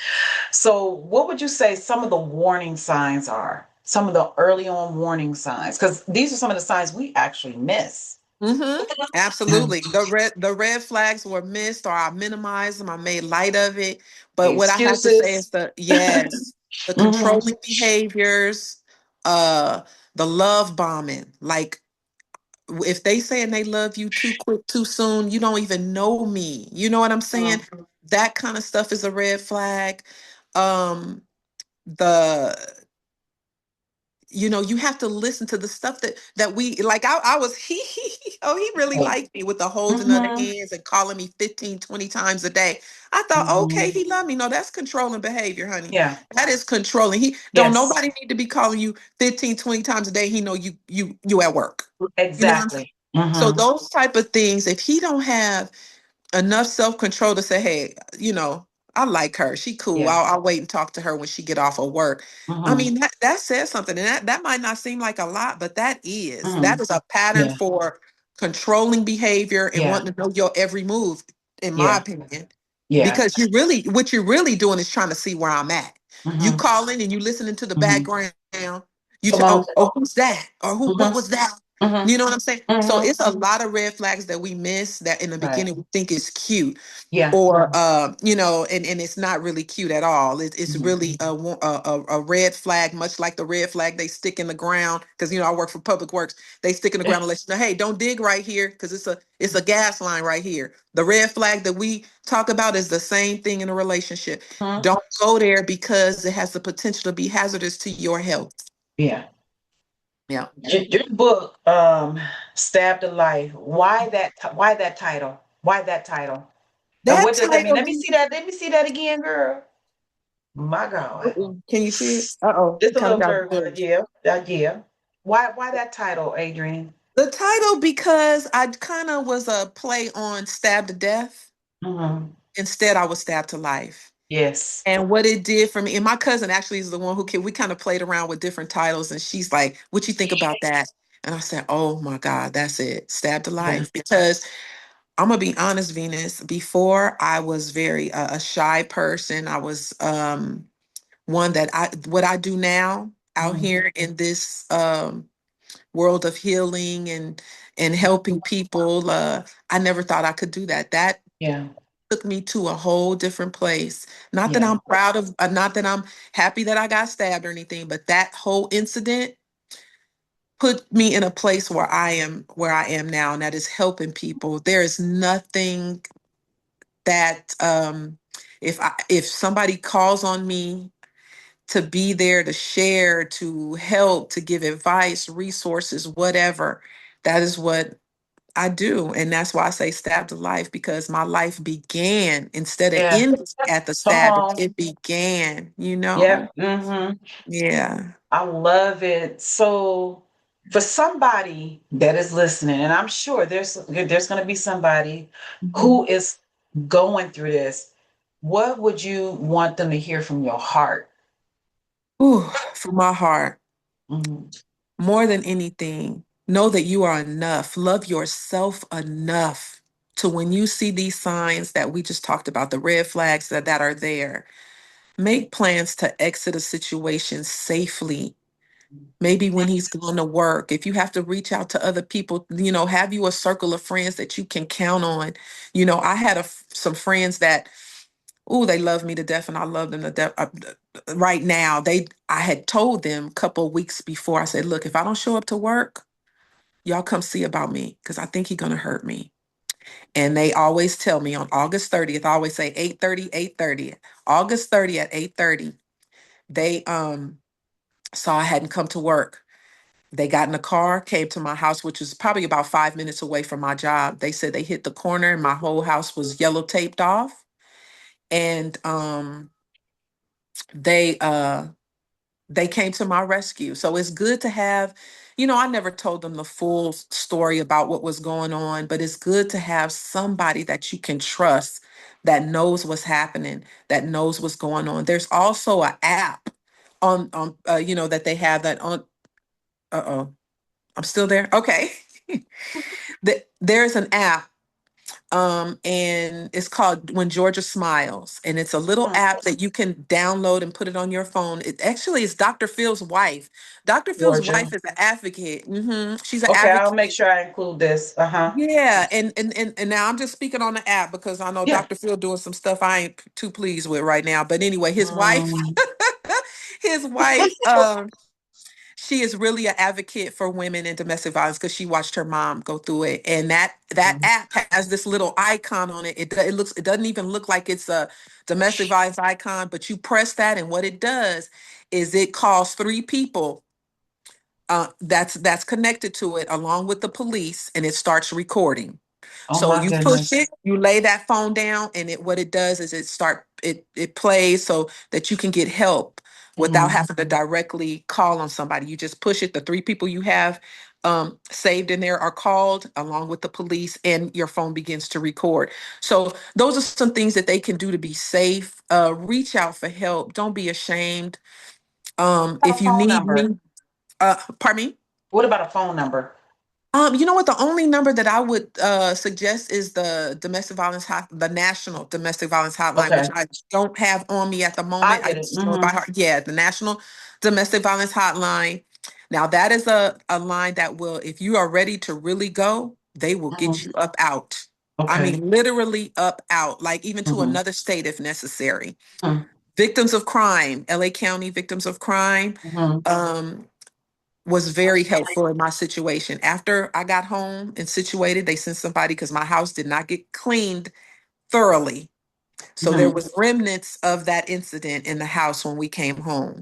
[SPEAKER 1] So, what would you say some of the warning signs are? Some of the early on warning signs, because these are some of the signs we actually miss.
[SPEAKER 2] Mm-hmm.
[SPEAKER 1] Mm.
[SPEAKER 2] Absolutely. The red flags were missed, or I minimized them, I made light of it. But what I have to say is
[SPEAKER 1] Excuses.
[SPEAKER 2] the
[SPEAKER 1] Hmm.
[SPEAKER 2] controlling behaviors, uh, the love bombing. Like, if they saying they love you too quick, too soon, you don't even know me. You know what I'm saying? That kind of stuff is a red flag. Um, the you have to listen to the stuff that we like. I was he really liked me, with the holding of the
[SPEAKER 1] Hmm.
[SPEAKER 2] hands and calling me 15, 20 times a day. I thought, okay,
[SPEAKER 1] Hmm.
[SPEAKER 2] he loved me. No, that's controlling behavior, honey.
[SPEAKER 1] Yeah.
[SPEAKER 2] That is controlling. He don't
[SPEAKER 1] Yes.
[SPEAKER 2] nobody need to be calling you 15, 20 times a day. He know you at work. You know what I'm saying?
[SPEAKER 1] Exactly.
[SPEAKER 2] So
[SPEAKER 1] Hmm.
[SPEAKER 2] those type of things, if he don't have enough self-control to say, hey, I like her, she cool,
[SPEAKER 1] Yeah.
[SPEAKER 2] I'll wait and talk to her when she get off of work. I
[SPEAKER 1] Hmm.
[SPEAKER 2] mean, that says something, and that might not seem like a lot, but that
[SPEAKER 1] Hmm.
[SPEAKER 2] is a pattern
[SPEAKER 1] Yeah.
[SPEAKER 2] for controlling behavior and
[SPEAKER 1] Yeah.
[SPEAKER 2] wanting to know your every move, in my
[SPEAKER 1] Yeah.
[SPEAKER 2] opinion.
[SPEAKER 1] Yeah.
[SPEAKER 2] Because what you're really doing is trying to see where I'm at. You
[SPEAKER 1] Hmm.
[SPEAKER 2] calling and you listening to the
[SPEAKER 1] Hmm.
[SPEAKER 2] background.
[SPEAKER 1] Come on.
[SPEAKER 2] Oh, who's that? Or who? What
[SPEAKER 1] Hmm.
[SPEAKER 2] was that?
[SPEAKER 1] Hmm.
[SPEAKER 2] You know what I'm saying? So
[SPEAKER 1] Hmm.
[SPEAKER 2] it's a lot of red flags that we miss, that in the
[SPEAKER 1] Right.
[SPEAKER 2] beginning we think is cute,
[SPEAKER 1] Yeah.
[SPEAKER 2] or and it's not really cute at all. It's
[SPEAKER 1] Hmm.
[SPEAKER 2] really a red flag, much like the red flag they stick in the ground. Because I work for Public Works. They stick in the ground and let you know, hey, don't dig right here, because it's a gas line right here. The red flag that we talk about is the same thing in a relationship.
[SPEAKER 1] Hmm.
[SPEAKER 2] Don't go there, because it has the potential to be hazardous to your health.
[SPEAKER 1] Yeah.
[SPEAKER 2] Yeah.
[SPEAKER 1] Your book, Stabbed to Life. Why that title? Why that title? And
[SPEAKER 2] That
[SPEAKER 1] what does that mean?
[SPEAKER 2] title.
[SPEAKER 1] Let me see that. Let me see that again, girl. My God.
[SPEAKER 2] Can you see it? Uh-oh,
[SPEAKER 1] Just
[SPEAKER 2] it
[SPEAKER 1] a
[SPEAKER 2] kind of
[SPEAKER 1] little
[SPEAKER 2] got
[SPEAKER 1] further.
[SPEAKER 2] blurry.
[SPEAKER 1] Yeah. Yeah. Why that title, Adrian?
[SPEAKER 2] The title, because I kind of was a play on Stabbed to Death.
[SPEAKER 1] Hmm.
[SPEAKER 2] Instead, I was stabbed to life.
[SPEAKER 1] Yes.
[SPEAKER 2] And what it did for me, and my cousin actually is the one we kind of played around with different titles, and she's like, "What you think about that?" And I said, "Oh my God, that's it, Stabbed to
[SPEAKER 1] Yeah.
[SPEAKER 2] Life." Because I'm gonna be honest, Venus. Before, I was very a shy person. I was one that what I do now out
[SPEAKER 1] Mhm.
[SPEAKER 2] here in this world of healing and helping people. I never thought I could do that. That
[SPEAKER 1] Yeah.
[SPEAKER 2] took me to a whole different place. Not that
[SPEAKER 1] Yeah.
[SPEAKER 2] I'm proud of, not that I'm happy that I got stabbed or anything, but that whole incident put me in a place where I am now, and that is helping people. There is nothing that if somebody calls on me to be there, to share, to help, to give advice, resources, whatever, that is what I do. And that's why I say stab to life, because my life began, instead of
[SPEAKER 1] Yeah.
[SPEAKER 2] ending at the
[SPEAKER 1] Come
[SPEAKER 2] stabbing,
[SPEAKER 1] on.
[SPEAKER 2] it began,
[SPEAKER 1] Yep. Hmm.
[SPEAKER 2] Yeah.
[SPEAKER 1] I love it. So, for somebody that is listening, and I'm sure there's going to be somebody
[SPEAKER 2] Mhm.
[SPEAKER 1] who is going through this, what would you want them to hear from your heart?
[SPEAKER 2] Ooh, from my heart,
[SPEAKER 1] Mhm.
[SPEAKER 2] more than anything, know that you are enough. Love yourself enough to, when you see these signs that we just talked about, the red flags that are there, make plans to exit a situation safely. Maybe when he's going to work, if you have to reach out to other people, have you a circle of friends that you can count on. I had some friends that, oh, they love me to death, and I love them to death. Right now, I had told them a couple of weeks before, I said, look, if I don't show up to work, y'all come see about me, because I think he's going to hurt me. And they always tell me on August 30th, I always say 8:30, 8:30. August 30th at 8:30, they saw I hadn't come to work. They got in the car, came to my house, which was probably about 5 minutes away from my job. They said they hit the corner and my whole house was yellow taped off. And they they came to my rescue. So it's good to have, I never told them the full story about what was going on, but it's good to have somebody that you can trust, that knows what's happening, that knows what's going on. There's also an app on that they have that on. Uh-oh. I'm still there. Okay. There's an app And it's called When Georgia Smiles, and it's a little
[SPEAKER 1] Hmm.
[SPEAKER 2] app that you can download and put it on your phone. It actually is Dr. Phil's wife. Dr. Phil's
[SPEAKER 1] Georgia.
[SPEAKER 2] wife is an advocate. She's an
[SPEAKER 1] Okay, I'll
[SPEAKER 2] advocate.
[SPEAKER 1] make sure I include this. Uh-huh.
[SPEAKER 2] Yeah, and now I'm just speaking on the app because I know
[SPEAKER 1] Yeah.
[SPEAKER 2] Dr. Phil doing some stuff I ain't too pleased with right now. But anyway, his wife,
[SPEAKER 1] Mm,
[SPEAKER 2] his wife, she is really an advocate for women in domestic violence because she watched her mom go through it, and that
[SPEAKER 1] mm.
[SPEAKER 2] app has this little icon on it. It doesn't even look like it's a domestic violence icon, but you press that, and what it does is it calls three people that's connected to it along with the police, and it starts recording.
[SPEAKER 1] Oh
[SPEAKER 2] So
[SPEAKER 1] my
[SPEAKER 2] you push
[SPEAKER 1] goodness.
[SPEAKER 2] it, you lay that phone down, and what it does is it plays so that you can get help without
[SPEAKER 1] Hmm.
[SPEAKER 2] having to directly call on somebody. You just push it. The three people you have saved in there are called along with the police, and your phone begins to record. So those are some things that they can do to be safe. Reach out for help. Don't be ashamed.
[SPEAKER 1] About
[SPEAKER 2] If
[SPEAKER 1] a
[SPEAKER 2] you
[SPEAKER 1] phone
[SPEAKER 2] need
[SPEAKER 1] number?
[SPEAKER 2] me, pardon me.
[SPEAKER 1] What about a phone number?
[SPEAKER 2] You know what? The only number that I would suggest is the National Domestic Violence Hotline, which
[SPEAKER 1] Okay,
[SPEAKER 2] I don't have on me at the
[SPEAKER 1] I
[SPEAKER 2] moment. I
[SPEAKER 1] get it.
[SPEAKER 2] just know it by heart. Yeah, the National Domestic Violence Hotline. Now that is a line that will, if you are ready to really go, they will get
[SPEAKER 1] Hmm.
[SPEAKER 2] you up out. I
[SPEAKER 1] Okay.
[SPEAKER 2] mean, literally up out, like even to
[SPEAKER 1] Hmm.
[SPEAKER 2] another state if necessary.
[SPEAKER 1] Hmm.
[SPEAKER 2] Victims of crime, LA County Victims of Crime.
[SPEAKER 1] Hmm.
[SPEAKER 2] Um, was very helpful in my situation. After I got home and situated, they sent somebody because my house did not get cleaned thoroughly. So there
[SPEAKER 1] Hmm.
[SPEAKER 2] was remnants of that incident in the house when we came home.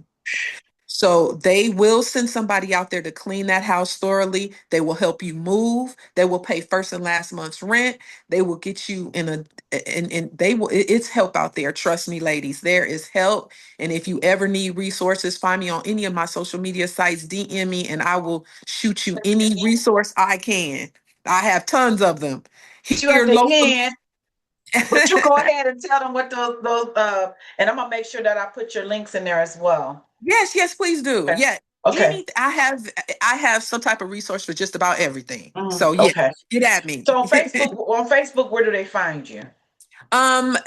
[SPEAKER 2] So they will send somebody out there to clean that house thoroughly. They will help you move. They will pay first and last month's rent. They will get you in a and they will it's help out there. Trust me, ladies. There is help. And if you ever need resources, find me on any of my social media sites, DM me, and I will shoot you any resource I can. I have tons of them
[SPEAKER 1] You at
[SPEAKER 2] here
[SPEAKER 1] the
[SPEAKER 2] locally.
[SPEAKER 1] end, but you go ahead and tell them what those and I'm gonna make sure that I put your links in there as well.
[SPEAKER 2] Yes, yes, please do.
[SPEAKER 1] Okay.
[SPEAKER 2] Yeah.
[SPEAKER 1] Okay.
[SPEAKER 2] Any I have some type of resource for just about everything.
[SPEAKER 1] Mhm.
[SPEAKER 2] So yeah,
[SPEAKER 1] Okay.
[SPEAKER 2] get at me.
[SPEAKER 1] So on Facebook, where do they find you?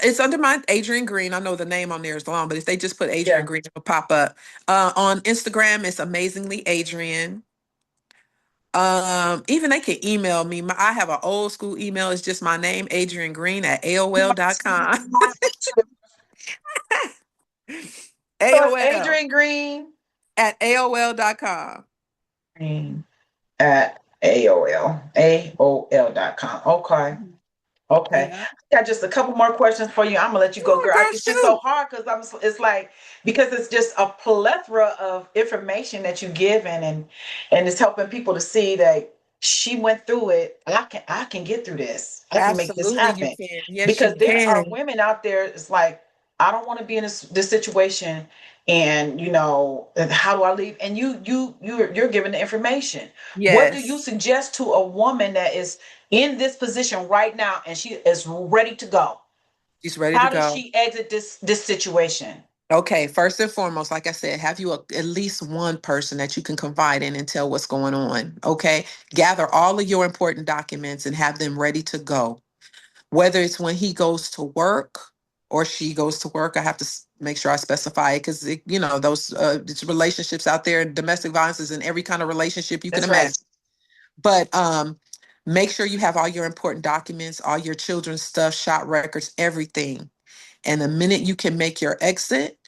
[SPEAKER 2] It's under my Adrian Green. I know the name on there is long, but if they just put Adrian
[SPEAKER 1] Yeah.
[SPEAKER 2] Green, it'll pop up. On Instagram, it's amazingly Adrian. Even they can email me. I have an old school email. It's just my name, Adrian Green at AOL.com.
[SPEAKER 1] So it's
[SPEAKER 2] AOL
[SPEAKER 1] Adrian Green.
[SPEAKER 2] at AOL.com.
[SPEAKER 1] Green at AOL.com. Okay. Okay.
[SPEAKER 2] Yeah.
[SPEAKER 1] I got just a couple more questions for you. I'm gonna let you go,
[SPEAKER 2] Oh,
[SPEAKER 1] girl.
[SPEAKER 2] girl,
[SPEAKER 1] It's just so
[SPEAKER 2] shoot.
[SPEAKER 1] hard because it's like because it's just a plethora of information that you give and it's helping people to see that she went through it. I can get through this. I can make this
[SPEAKER 2] Absolutely, you
[SPEAKER 1] happen.
[SPEAKER 2] can. Yes, you
[SPEAKER 1] Because there are
[SPEAKER 2] can.
[SPEAKER 1] women out there, it's like, I don't want to be in this situation and and how do I leave? And you're given the information. What do you
[SPEAKER 2] Yes,
[SPEAKER 1] suggest to a woman that is in this position right now and she is ready to go?
[SPEAKER 2] she's ready to
[SPEAKER 1] How does
[SPEAKER 2] go.
[SPEAKER 1] she exit this situation?
[SPEAKER 2] Okay, first and foremost, like I said, have you at least one person that you can confide in and tell what's going on. Okay, gather all of your important documents and have them ready to go. Whether it's when he goes to work or she goes to work, I have to make sure I specify it because those it's relationships out there. Domestic violence is in every kind of relationship you can
[SPEAKER 1] That's right.
[SPEAKER 2] imagine. But make sure you have all your important documents, all your children's stuff, shot records, everything. And the minute you can make your exit,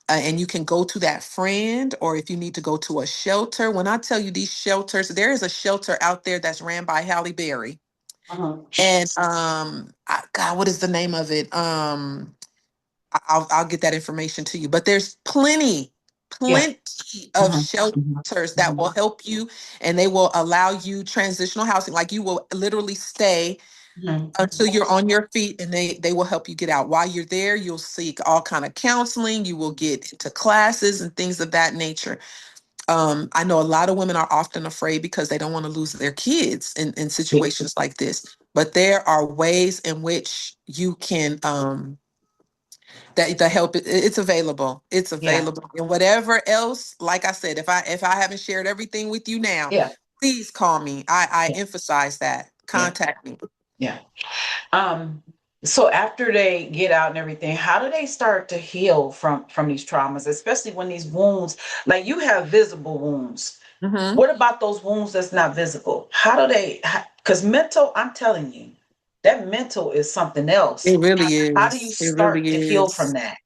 [SPEAKER 2] and you can go to that friend, or if you need to go to a shelter. When I tell you these shelters, there is a shelter out there that's ran by Halle Berry.
[SPEAKER 1] Mhm.
[SPEAKER 2] And God, what is the name of it? I'll get that information to you. But there's
[SPEAKER 1] Yeah.
[SPEAKER 2] plenty of
[SPEAKER 1] Mhm. Mhm.
[SPEAKER 2] shelters that will help you, and they will allow you transitional housing. Like you will literally stay
[SPEAKER 1] Mhm.
[SPEAKER 2] until you're on your feet, and they will help you get out. While you're there, you'll seek all kind of counseling. You will get into classes and things of that nature. I know a lot of women are often afraid because they don't want to lose their kids in situations like this. But there are ways in which you can that the help it's available. It's
[SPEAKER 1] Yeah.
[SPEAKER 2] available. And whatever else, like I said, if I haven't shared everything with you now,
[SPEAKER 1] Yeah.
[SPEAKER 2] please call me. I
[SPEAKER 1] Yeah.
[SPEAKER 2] emphasize that.
[SPEAKER 1] Yeah.
[SPEAKER 2] Contact me.
[SPEAKER 1] Yeah. Um, so after they get out and everything, how do they start to heal from these traumas, especially when these wounds, like you have visible wounds.
[SPEAKER 2] Hmm.
[SPEAKER 1] What about those wounds that's not visible? How do they? Because mental, I'm telling you, that mental is something else.
[SPEAKER 2] It really
[SPEAKER 1] How do you
[SPEAKER 2] is. It
[SPEAKER 1] start
[SPEAKER 2] really
[SPEAKER 1] to heal from
[SPEAKER 2] is.
[SPEAKER 1] that?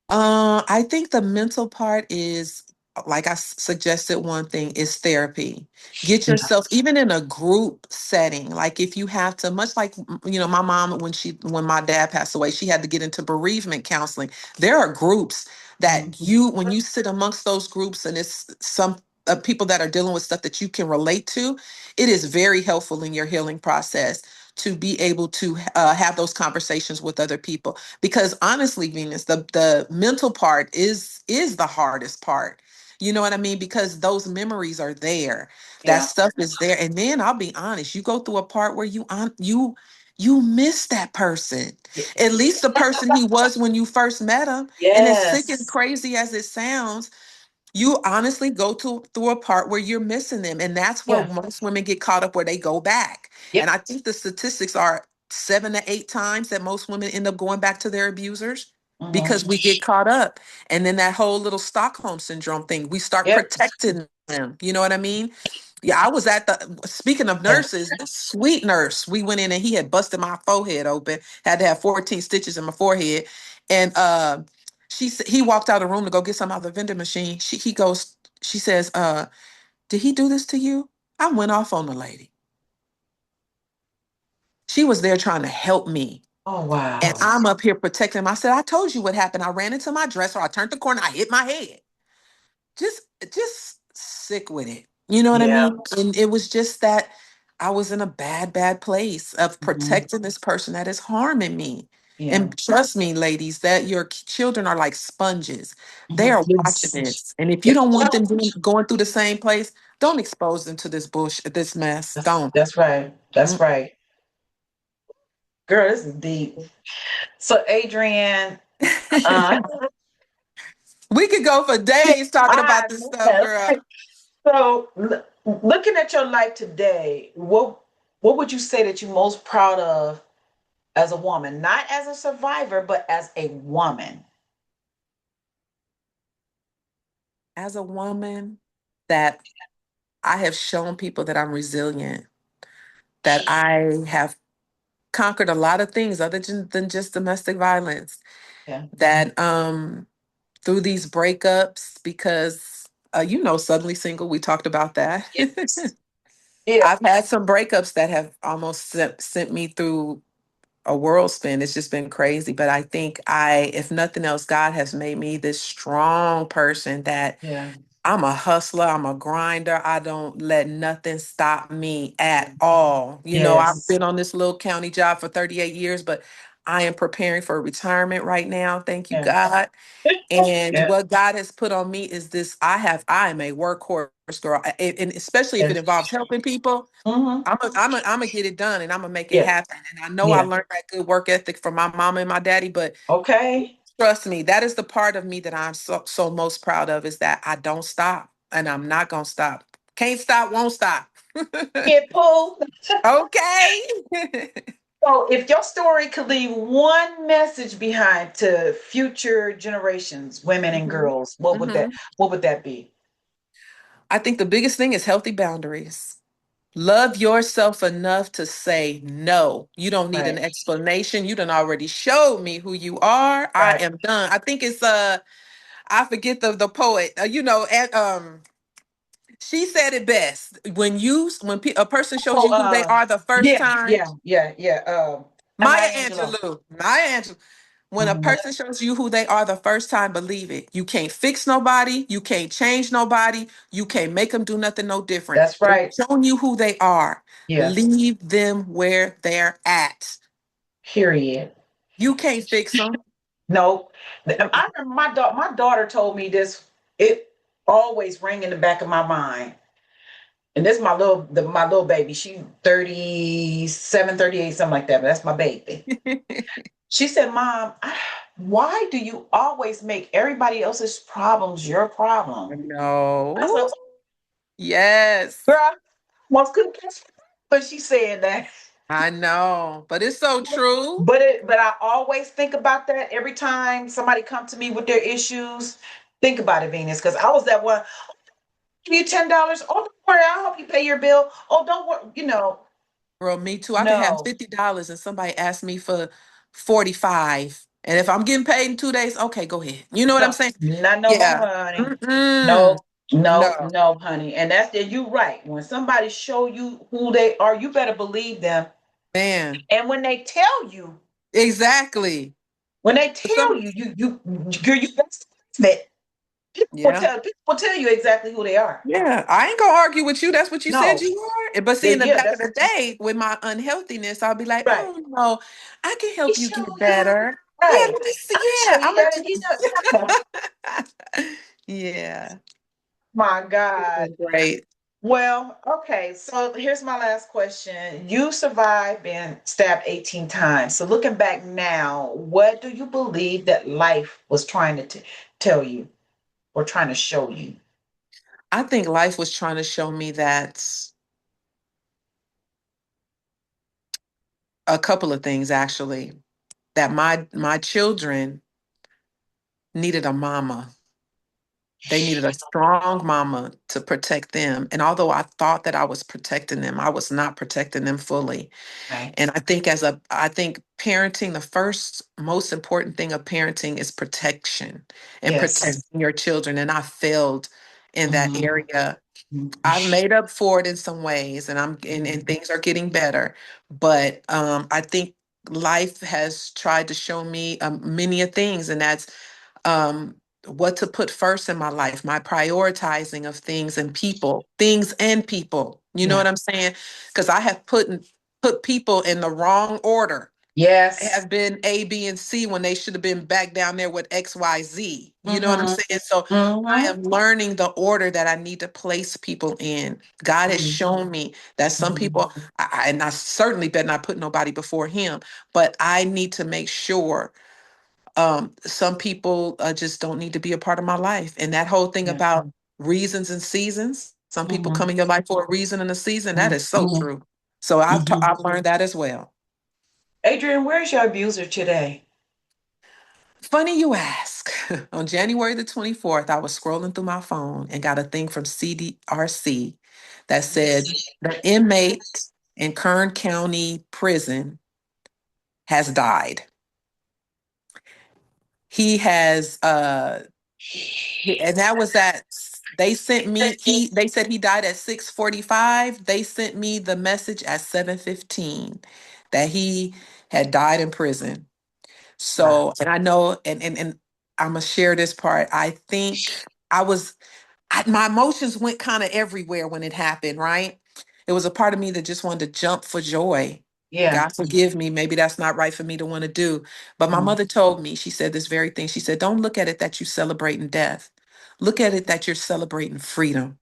[SPEAKER 2] I think the mental part is, like suggested, one thing is therapy. Get
[SPEAKER 1] Yeah.
[SPEAKER 2] yourself, even in a group setting, like if you have to, much like, my mom, when my dad passed away, she had to get into bereavement counseling. There are groups
[SPEAKER 1] Mhm.
[SPEAKER 2] that when you sit amongst those groups and it's some people that are dealing with stuff that you can relate to, it is very helpful in your healing process to be able to have those conversations with other people, because honestly, Venus, the mental part is the hardest part. You know what I mean? Because those memories are there. That
[SPEAKER 1] Yeah.
[SPEAKER 2] stuff is there. And then I'll be honest, you go through a part where you miss that person. At least the person he was when you first met him. And as sick and
[SPEAKER 1] Yes.
[SPEAKER 2] crazy as it sounds, you honestly go through a part where you're missing them, and that's where
[SPEAKER 1] Yeah.
[SPEAKER 2] most women get caught up, where they go back. And
[SPEAKER 1] Yep.
[SPEAKER 2] I think the statistics are 7 to 8 times that most women end up going back to their abusers,
[SPEAKER 1] Hmm.
[SPEAKER 2] because we get caught up. And then that whole little Stockholm syndrome thing, we start
[SPEAKER 1] Yep.
[SPEAKER 2] protecting them, you know what I mean? Yeah, I was at the, speaking of
[SPEAKER 1] Yeah.
[SPEAKER 2] nurses, the sweet nurse, we went in and he had busted my forehead open, had to have 14 stitches in my forehead. And he walked out of the room to go get some out of the vending machine. She says, did he do this to you? I went off on the lady. She was there trying to help me.
[SPEAKER 1] Oh
[SPEAKER 2] And
[SPEAKER 1] wow.
[SPEAKER 2] I'm up here protecting him. I said, I told you what happened. I ran into my dresser. I turned the corner. I hit my head. Just sick with it. You know what I
[SPEAKER 1] Yeah.
[SPEAKER 2] mean? And it was just that I was in a bad place of
[SPEAKER 1] Hmm.
[SPEAKER 2] protecting this person that is harming me.
[SPEAKER 1] Yeah.
[SPEAKER 2] And trust me, ladies, that your children are like sponges. They
[SPEAKER 1] Hmm.
[SPEAKER 2] are watching
[SPEAKER 1] Yes.
[SPEAKER 2] this. And if you
[SPEAKER 1] Yep.
[SPEAKER 2] don't want them going through the same place, don't expose them to this mess. Don't.
[SPEAKER 1] That's right. That's
[SPEAKER 2] Mm.
[SPEAKER 1] right. Girl, this is deep. So, Adrienne, uh,
[SPEAKER 2] We could go for days talking
[SPEAKER 1] I
[SPEAKER 2] about this stuff,
[SPEAKER 1] know.
[SPEAKER 2] girl.
[SPEAKER 1] So, looking at your life today, what would you say that you're most proud of as a woman, not as a survivor, but as a woman?
[SPEAKER 2] As a woman, that I have shown people that I'm resilient, that I have conquered a lot of things other than just domestic violence,
[SPEAKER 1] Yeah.
[SPEAKER 2] that through these breakups, because suddenly single, we talked about that.
[SPEAKER 1] Yes. Yeah.
[SPEAKER 2] I've had some breakups that have almost sent me through a whirlspin. It's just been crazy. But I think if nothing else, God has made me this strong person that
[SPEAKER 1] Yeah.
[SPEAKER 2] I'm a hustler. I'm a grinder. I don't let nothing stop me at all. I've
[SPEAKER 1] Yes.
[SPEAKER 2] been on this little county job for 38 years, but I am preparing for retirement right now. Thank you,
[SPEAKER 1] Yeah.
[SPEAKER 2] God. And
[SPEAKER 1] Yeah.
[SPEAKER 2] what God has put on me is this. I am a workhorse girl. And especially if it
[SPEAKER 1] Yes.
[SPEAKER 2] involves helping people,
[SPEAKER 1] Hmm.
[SPEAKER 2] I'm gonna get it done and I'm gonna make it
[SPEAKER 1] Yeah.
[SPEAKER 2] happen. And I know I
[SPEAKER 1] Yeah.
[SPEAKER 2] learned that good work ethic from my mama and my daddy, but
[SPEAKER 1] Okay.
[SPEAKER 2] trust me, that is the part of me that I'm so most proud of, is that I don't stop and I'm not gonna stop. Can't stop, won't stop.
[SPEAKER 1] Get pulled.
[SPEAKER 2] Okay.
[SPEAKER 1] So, if your story could leave one message behind to future generations, women and
[SPEAKER 2] Mhm.
[SPEAKER 1] girls, what would that
[SPEAKER 2] Mhm.
[SPEAKER 1] what would that be?
[SPEAKER 2] I think the biggest thing is healthy boundaries. Love yourself enough to say no. You don't need an
[SPEAKER 1] Right.
[SPEAKER 2] explanation. You done already showed me who you are. I
[SPEAKER 1] Right.
[SPEAKER 2] am done. I think it's I forget the poet. And she said it best. A person shows
[SPEAKER 1] Oh,
[SPEAKER 2] you who they are the first
[SPEAKER 1] yeah,
[SPEAKER 2] time.
[SPEAKER 1] yeah, yeah, yeah.
[SPEAKER 2] Maya
[SPEAKER 1] Maya Angelou.
[SPEAKER 2] Angelou. Maya Angelou. When a
[SPEAKER 1] Mhm.
[SPEAKER 2] person shows you who they are the first time, believe it. You can't fix nobody. You can't change nobody. You can't make them do nothing no different.
[SPEAKER 1] That's
[SPEAKER 2] They've
[SPEAKER 1] right.
[SPEAKER 2] shown you who they are.
[SPEAKER 1] Yeah.
[SPEAKER 2] Leave them where they're at.
[SPEAKER 1] Period.
[SPEAKER 2] You can't fix them.
[SPEAKER 1] No, I remember my daughter told me this. It always rang in the back of my mind. And this is my little baby. She 37, 38, something like that. But that's my baby. She said, "Mom, why do you always make everybody else's problems your problem?" I
[SPEAKER 2] No.
[SPEAKER 1] said,
[SPEAKER 2] Yes.
[SPEAKER 1] "Girl, I almost couldn't catch it, but she said that."
[SPEAKER 2] I know, but it's so true.
[SPEAKER 1] But I always think about that every time somebody come to me with their issues. Think about it, Venus, because I was that one. Give you $10. Oh, don't worry, I'll help you pay your bill. Oh, don't worry.
[SPEAKER 2] Girl, me too. I can have
[SPEAKER 1] No,
[SPEAKER 2] $50 and somebody asks me for 45. And if I'm getting paid in 2 days, okay, go ahead. You know what I'm
[SPEAKER 1] no,
[SPEAKER 2] saying?
[SPEAKER 1] not no more,
[SPEAKER 2] Yeah.
[SPEAKER 1] honey.
[SPEAKER 2] Mm-mm.
[SPEAKER 1] No, no,
[SPEAKER 2] No,
[SPEAKER 1] no, honey. And that's it. You right. When somebody show you who they are, you better believe them.
[SPEAKER 2] man.
[SPEAKER 1] And when they tell you,
[SPEAKER 2] Exactly. Some,
[SPEAKER 1] girl, you best believe it.
[SPEAKER 2] yeah.
[SPEAKER 1] People will tell you exactly who they are.
[SPEAKER 2] Yeah. I ain't gonna argue with you. That's what you said
[SPEAKER 1] No,
[SPEAKER 2] you are. But see, in the
[SPEAKER 1] yeah,
[SPEAKER 2] back of
[SPEAKER 1] that's
[SPEAKER 2] the day, with my unhealthiness, I'll be like,
[SPEAKER 1] right.
[SPEAKER 2] oh no, I can
[SPEAKER 1] He
[SPEAKER 2] help you
[SPEAKER 1] show
[SPEAKER 2] get
[SPEAKER 1] you
[SPEAKER 2] better. Yeah,
[SPEAKER 1] right.
[SPEAKER 2] let me see.
[SPEAKER 1] I can show
[SPEAKER 2] Yeah,
[SPEAKER 1] you
[SPEAKER 2] I'm gonna
[SPEAKER 1] that. And yeah.
[SPEAKER 2] yeah.
[SPEAKER 1] My God.
[SPEAKER 2] Doing great.
[SPEAKER 1] Well, okay. So here's my last question. You survived being stabbed 18 times. So looking back now, what do you believe that life was trying to tell you or trying to show you?
[SPEAKER 2] I think life was trying to show me that a couple of things actually, that my children needed a mama. They needed a strong mama to protect them. And although I thought that I was protecting them, I was not protecting them fully.
[SPEAKER 1] Right.
[SPEAKER 2] And I think parenting, the first most important thing of parenting is protection and
[SPEAKER 1] Yes.
[SPEAKER 2] protecting your children. And I failed in that
[SPEAKER 1] Mhm.
[SPEAKER 2] area. I've
[SPEAKER 1] Mhm.
[SPEAKER 2] made up for it in some ways, and and things are getting better. But I think life has tried to show me many of things, and that's um, what to put first in my life, my prioritizing of things and people. You know
[SPEAKER 1] Yeah.
[SPEAKER 2] what I'm saying? Because I have put people in the wrong order,
[SPEAKER 1] Yes.
[SPEAKER 2] have been A, B, and C when they should have been back down there with X, Y, Z. You know what I'm
[SPEAKER 1] Mm-hmm.
[SPEAKER 2] saying? So I
[SPEAKER 1] Mm-hmm.
[SPEAKER 2] am learning the order that I need to place people in. God has shown me that some people, and I certainly better not put nobody before Him, but I need to make sure some people just don't need to be a part of my life. And that whole thing
[SPEAKER 1] Yeah.
[SPEAKER 2] about reasons and seasons, some people come
[SPEAKER 1] Mm-hmm.
[SPEAKER 2] in your life for a reason and a season, that is so
[SPEAKER 1] Mm-hmm.
[SPEAKER 2] true. So
[SPEAKER 1] Mm-hmm.
[SPEAKER 2] I've learned that as well.
[SPEAKER 1] Adrian, where's your abuser today?
[SPEAKER 2] Funny you ask. On January the 24th, I was scrolling through my phone and got a thing from CDRC that said the inmate in Kern County Prison has died. He has and that was at they sent me they said he died at 6:45. They sent me the message at 7:15 that he had died in prison.
[SPEAKER 1] Wow.
[SPEAKER 2] So, and I know, and I'm gonna share this part. I think I was, my emotions went kind of everywhere when it happened. Right? It was a part of me that just wanted to jump for joy.
[SPEAKER 1] Yeah.
[SPEAKER 2] God forgive me. Maybe that's not right for me to want to do. But my
[SPEAKER 1] Mhm.
[SPEAKER 2] mother told me, she said this very thing. She said, "Don't look at it that you're celebrating death. Look at it that you're celebrating freedom."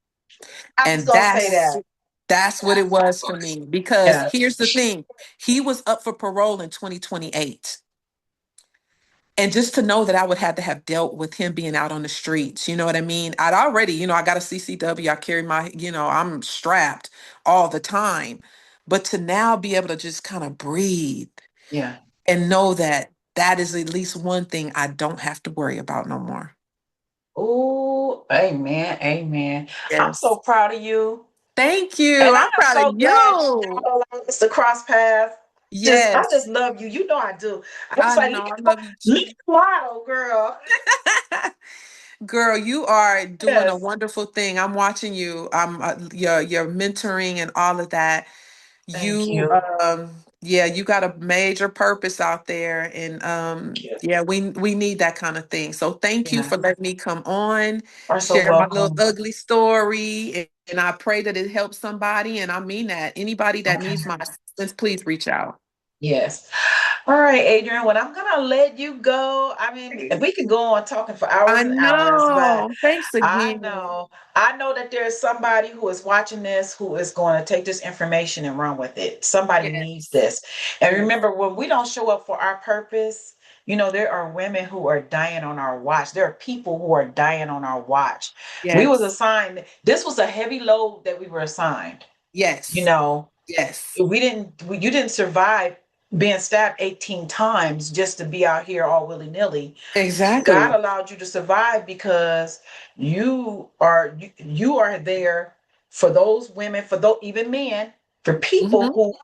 [SPEAKER 1] I was
[SPEAKER 2] And
[SPEAKER 1] gonna say that.
[SPEAKER 2] that's what it was for me. Because
[SPEAKER 1] Yeah.
[SPEAKER 2] here's the thing: he was up for parole in 2028. And just to know that I would have to have dealt with him being out on the streets, you know what I mean? I'd already, I got a CCW, I carry my, I'm strapped all the time. But to now be able to just kind of breathe
[SPEAKER 1] Yeah.
[SPEAKER 2] and know that that is at least one thing I don't have to worry about no more.
[SPEAKER 1] Oh, amen. Amen. I'm so
[SPEAKER 2] Yes.
[SPEAKER 1] proud of you.
[SPEAKER 2] Thank you.
[SPEAKER 1] And
[SPEAKER 2] I'm
[SPEAKER 1] I am
[SPEAKER 2] proud of
[SPEAKER 1] so glad
[SPEAKER 2] you.
[SPEAKER 1] y'all allowed us to cross paths. I just
[SPEAKER 2] Yes.
[SPEAKER 1] love you. You know I do. I was
[SPEAKER 2] I
[SPEAKER 1] like,
[SPEAKER 2] know. I love you
[SPEAKER 1] look
[SPEAKER 2] too.
[SPEAKER 1] at the model, girl.
[SPEAKER 2] Girl, you are doing a
[SPEAKER 1] Yes.
[SPEAKER 2] wonderful thing. I'm watching you. Your mentoring and all of that.
[SPEAKER 1] Thank
[SPEAKER 2] You
[SPEAKER 1] you.
[SPEAKER 2] yeah, you got a major purpose out there, and
[SPEAKER 1] You
[SPEAKER 2] yeah, we need that kind of thing. So thank you
[SPEAKER 1] yeah.
[SPEAKER 2] for letting me come on,
[SPEAKER 1] Are so
[SPEAKER 2] share my little
[SPEAKER 1] welcome.
[SPEAKER 2] ugly story, and I pray that it helps somebody, and I mean that. Anybody that
[SPEAKER 1] Okay.
[SPEAKER 2] needs my assistance, please reach out.
[SPEAKER 1] Yes. All right, Adrian. Well, I'm gonna let you go. I mean, we could go on talking for hours
[SPEAKER 2] I
[SPEAKER 1] and hours, but
[SPEAKER 2] know. Thanks
[SPEAKER 1] I
[SPEAKER 2] again.
[SPEAKER 1] know, I know that there's somebody who is watching this who is going to take this information and run with it. Somebody needs
[SPEAKER 2] Yes.
[SPEAKER 1] this. And
[SPEAKER 2] Yes.
[SPEAKER 1] remember, when we don't show up for our purpose, there are women who are dying on our watch. There are people who are dying on our watch. We was
[SPEAKER 2] Yes.
[SPEAKER 1] assigned, this was a heavy load that we were assigned, you
[SPEAKER 2] Yes.
[SPEAKER 1] know.
[SPEAKER 2] Yes.
[SPEAKER 1] You didn't survive being stabbed 18 times just to be out here all willy-nilly. God
[SPEAKER 2] Exactly.
[SPEAKER 1] allowed you to survive because you are there for those women, for those even men, for people
[SPEAKER 2] Hmm.
[SPEAKER 1] who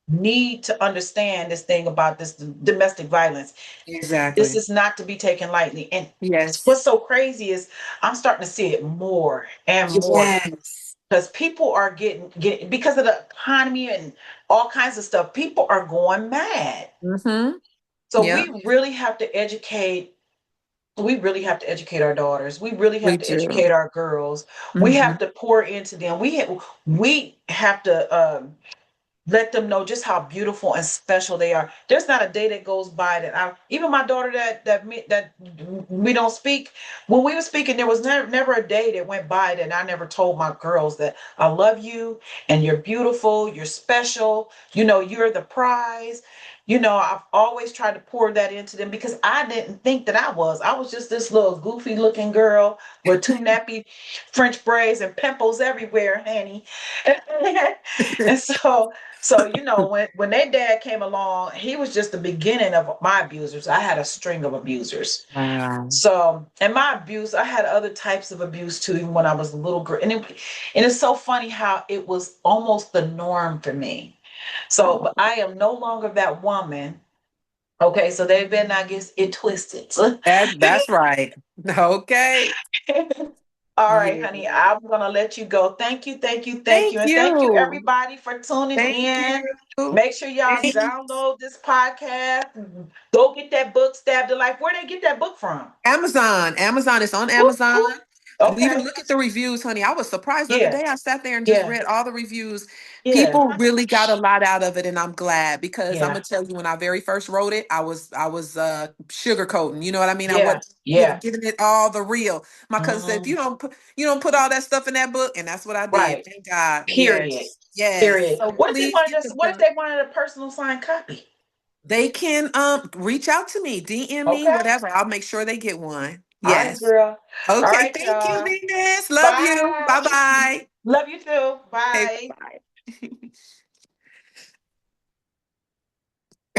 [SPEAKER 1] need to understand this thing about this domestic violence. This
[SPEAKER 2] Exactly.
[SPEAKER 1] is not to be taken lightly. And what's
[SPEAKER 2] Yes.
[SPEAKER 1] so crazy is I'm starting to see it more and more
[SPEAKER 2] Yes.
[SPEAKER 1] because people are getting because of the economy and all kinds of stuff. People are going mad.
[SPEAKER 2] Hmm.
[SPEAKER 1] So
[SPEAKER 2] Yeah,
[SPEAKER 1] we really have to educate our daughters. We really
[SPEAKER 2] we
[SPEAKER 1] have to
[SPEAKER 2] do.
[SPEAKER 1] educate our girls. We have
[SPEAKER 2] Hmm.
[SPEAKER 1] to pour into them. We have to let them know just how beautiful and special they are. There's not a day that goes by that even my daughter that we don't speak. When we were speaking, there was never a day that went by that I never told my girls that I love you and you're beautiful, you're special. You know, you're the prize. You know, I've always tried to pour that into them because I didn't think that I was. I was just this little goofy looking girl with two nappy French braids and pimples everywhere, honey. And so you know, when their dad came along, he was just the beginning of my abusers. I had a string of abusers.
[SPEAKER 2] Wow.
[SPEAKER 1] So, and my abuse, I had other types of abuse too, even when I was a little girl. And it's so funny how it was almost the norm for me. So,
[SPEAKER 2] Oh,
[SPEAKER 1] but I am no longer that woman. Okay, so they better not get it twisted.
[SPEAKER 2] that's right. Okay.
[SPEAKER 1] All right,
[SPEAKER 2] Yeah.
[SPEAKER 1] honey, I'm gonna let you go. Thank you, thank you, thank you,
[SPEAKER 2] Thank
[SPEAKER 1] and thank you
[SPEAKER 2] you.
[SPEAKER 1] everybody for tuning
[SPEAKER 2] Thank
[SPEAKER 1] in.
[SPEAKER 2] you.
[SPEAKER 1] Make sure y'all
[SPEAKER 2] Thanks.
[SPEAKER 1] download this podcast. Go get that book, Stab to Life. Where they get that book from?
[SPEAKER 2] Amazon. Amazon is on
[SPEAKER 1] Whoop,
[SPEAKER 2] Amazon.
[SPEAKER 1] whoop.
[SPEAKER 2] Even
[SPEAKER 1] Okay.
[SPEAKER 2] look at the reviews, honey. I was surprised the other
[SPEAKER 1] Yeah,
[SPEAKER 2] day. I sat there and just
[SPEAKER 1] yeah,
[SPEAKER 2] read all the reviews.
[SPEAKER 1] yeah,
[SPEAKER 2] People really got a lot out of it, and I'm glad because I'm
[SPEAKER 1] yeah,
[SPEAKER 2] gonna tell you, when I very first wrote it, I was sugarcoating. You know what I mean? I
[SPEAKER 1] yeah,
[SPEAKER 2] wasn't
[SPEAKER 1] yeah.
[SPEAKER 2] giving it all the real. My cousin said,
[SPEAKER 1] Mhm.
[SPEAKER 2] you don't put all that stuff in that book, and that's what I did.
[SPEAKER 1] Right.
[SPEAKER 2] Thank God.
[SPEAKER 1] Period.
[SPEAKER 2] Yes, yes.
[SPEAKER 1] Period.
[SPEAKER 2] So
[SPEAKER 1] What if they
[SPEAKER 2] please
[SPEAKER 1] wanted
[SPEAKER 2] get
[SPEAKER 1] us?
[SPEAKER 2] the
[SPEAKER 1] What if
[SPEAKER 2] book.
[SPEAKER 1] they wanted a personal signed copy?
[SPEAKER 2] They can reach out to me, DM me,
[SPEAKER 1] Okay.
[SPEAKER 2] whatever. I'll make sure they get one.
[SPEAKER 1] All right,
[SPEAKER 2] Yes.
[SPEAKER 1] girl. All
[SPEAKER 2] Okay.
[SPEAKER 1] right,
[SPEAKER 2] Thank you,
[SPEAKER 1] y'all.
[SPEAKER 2] Venus. Love you.
[SPEAKER 1] Bye.
[SPEAKER 2] Bye bye.
[SPEAKER 1] Love you too.
[SPEAKER 2] Okay.
[SPEAKER 1] Bye.
[SPEAKER 2] Bye bye.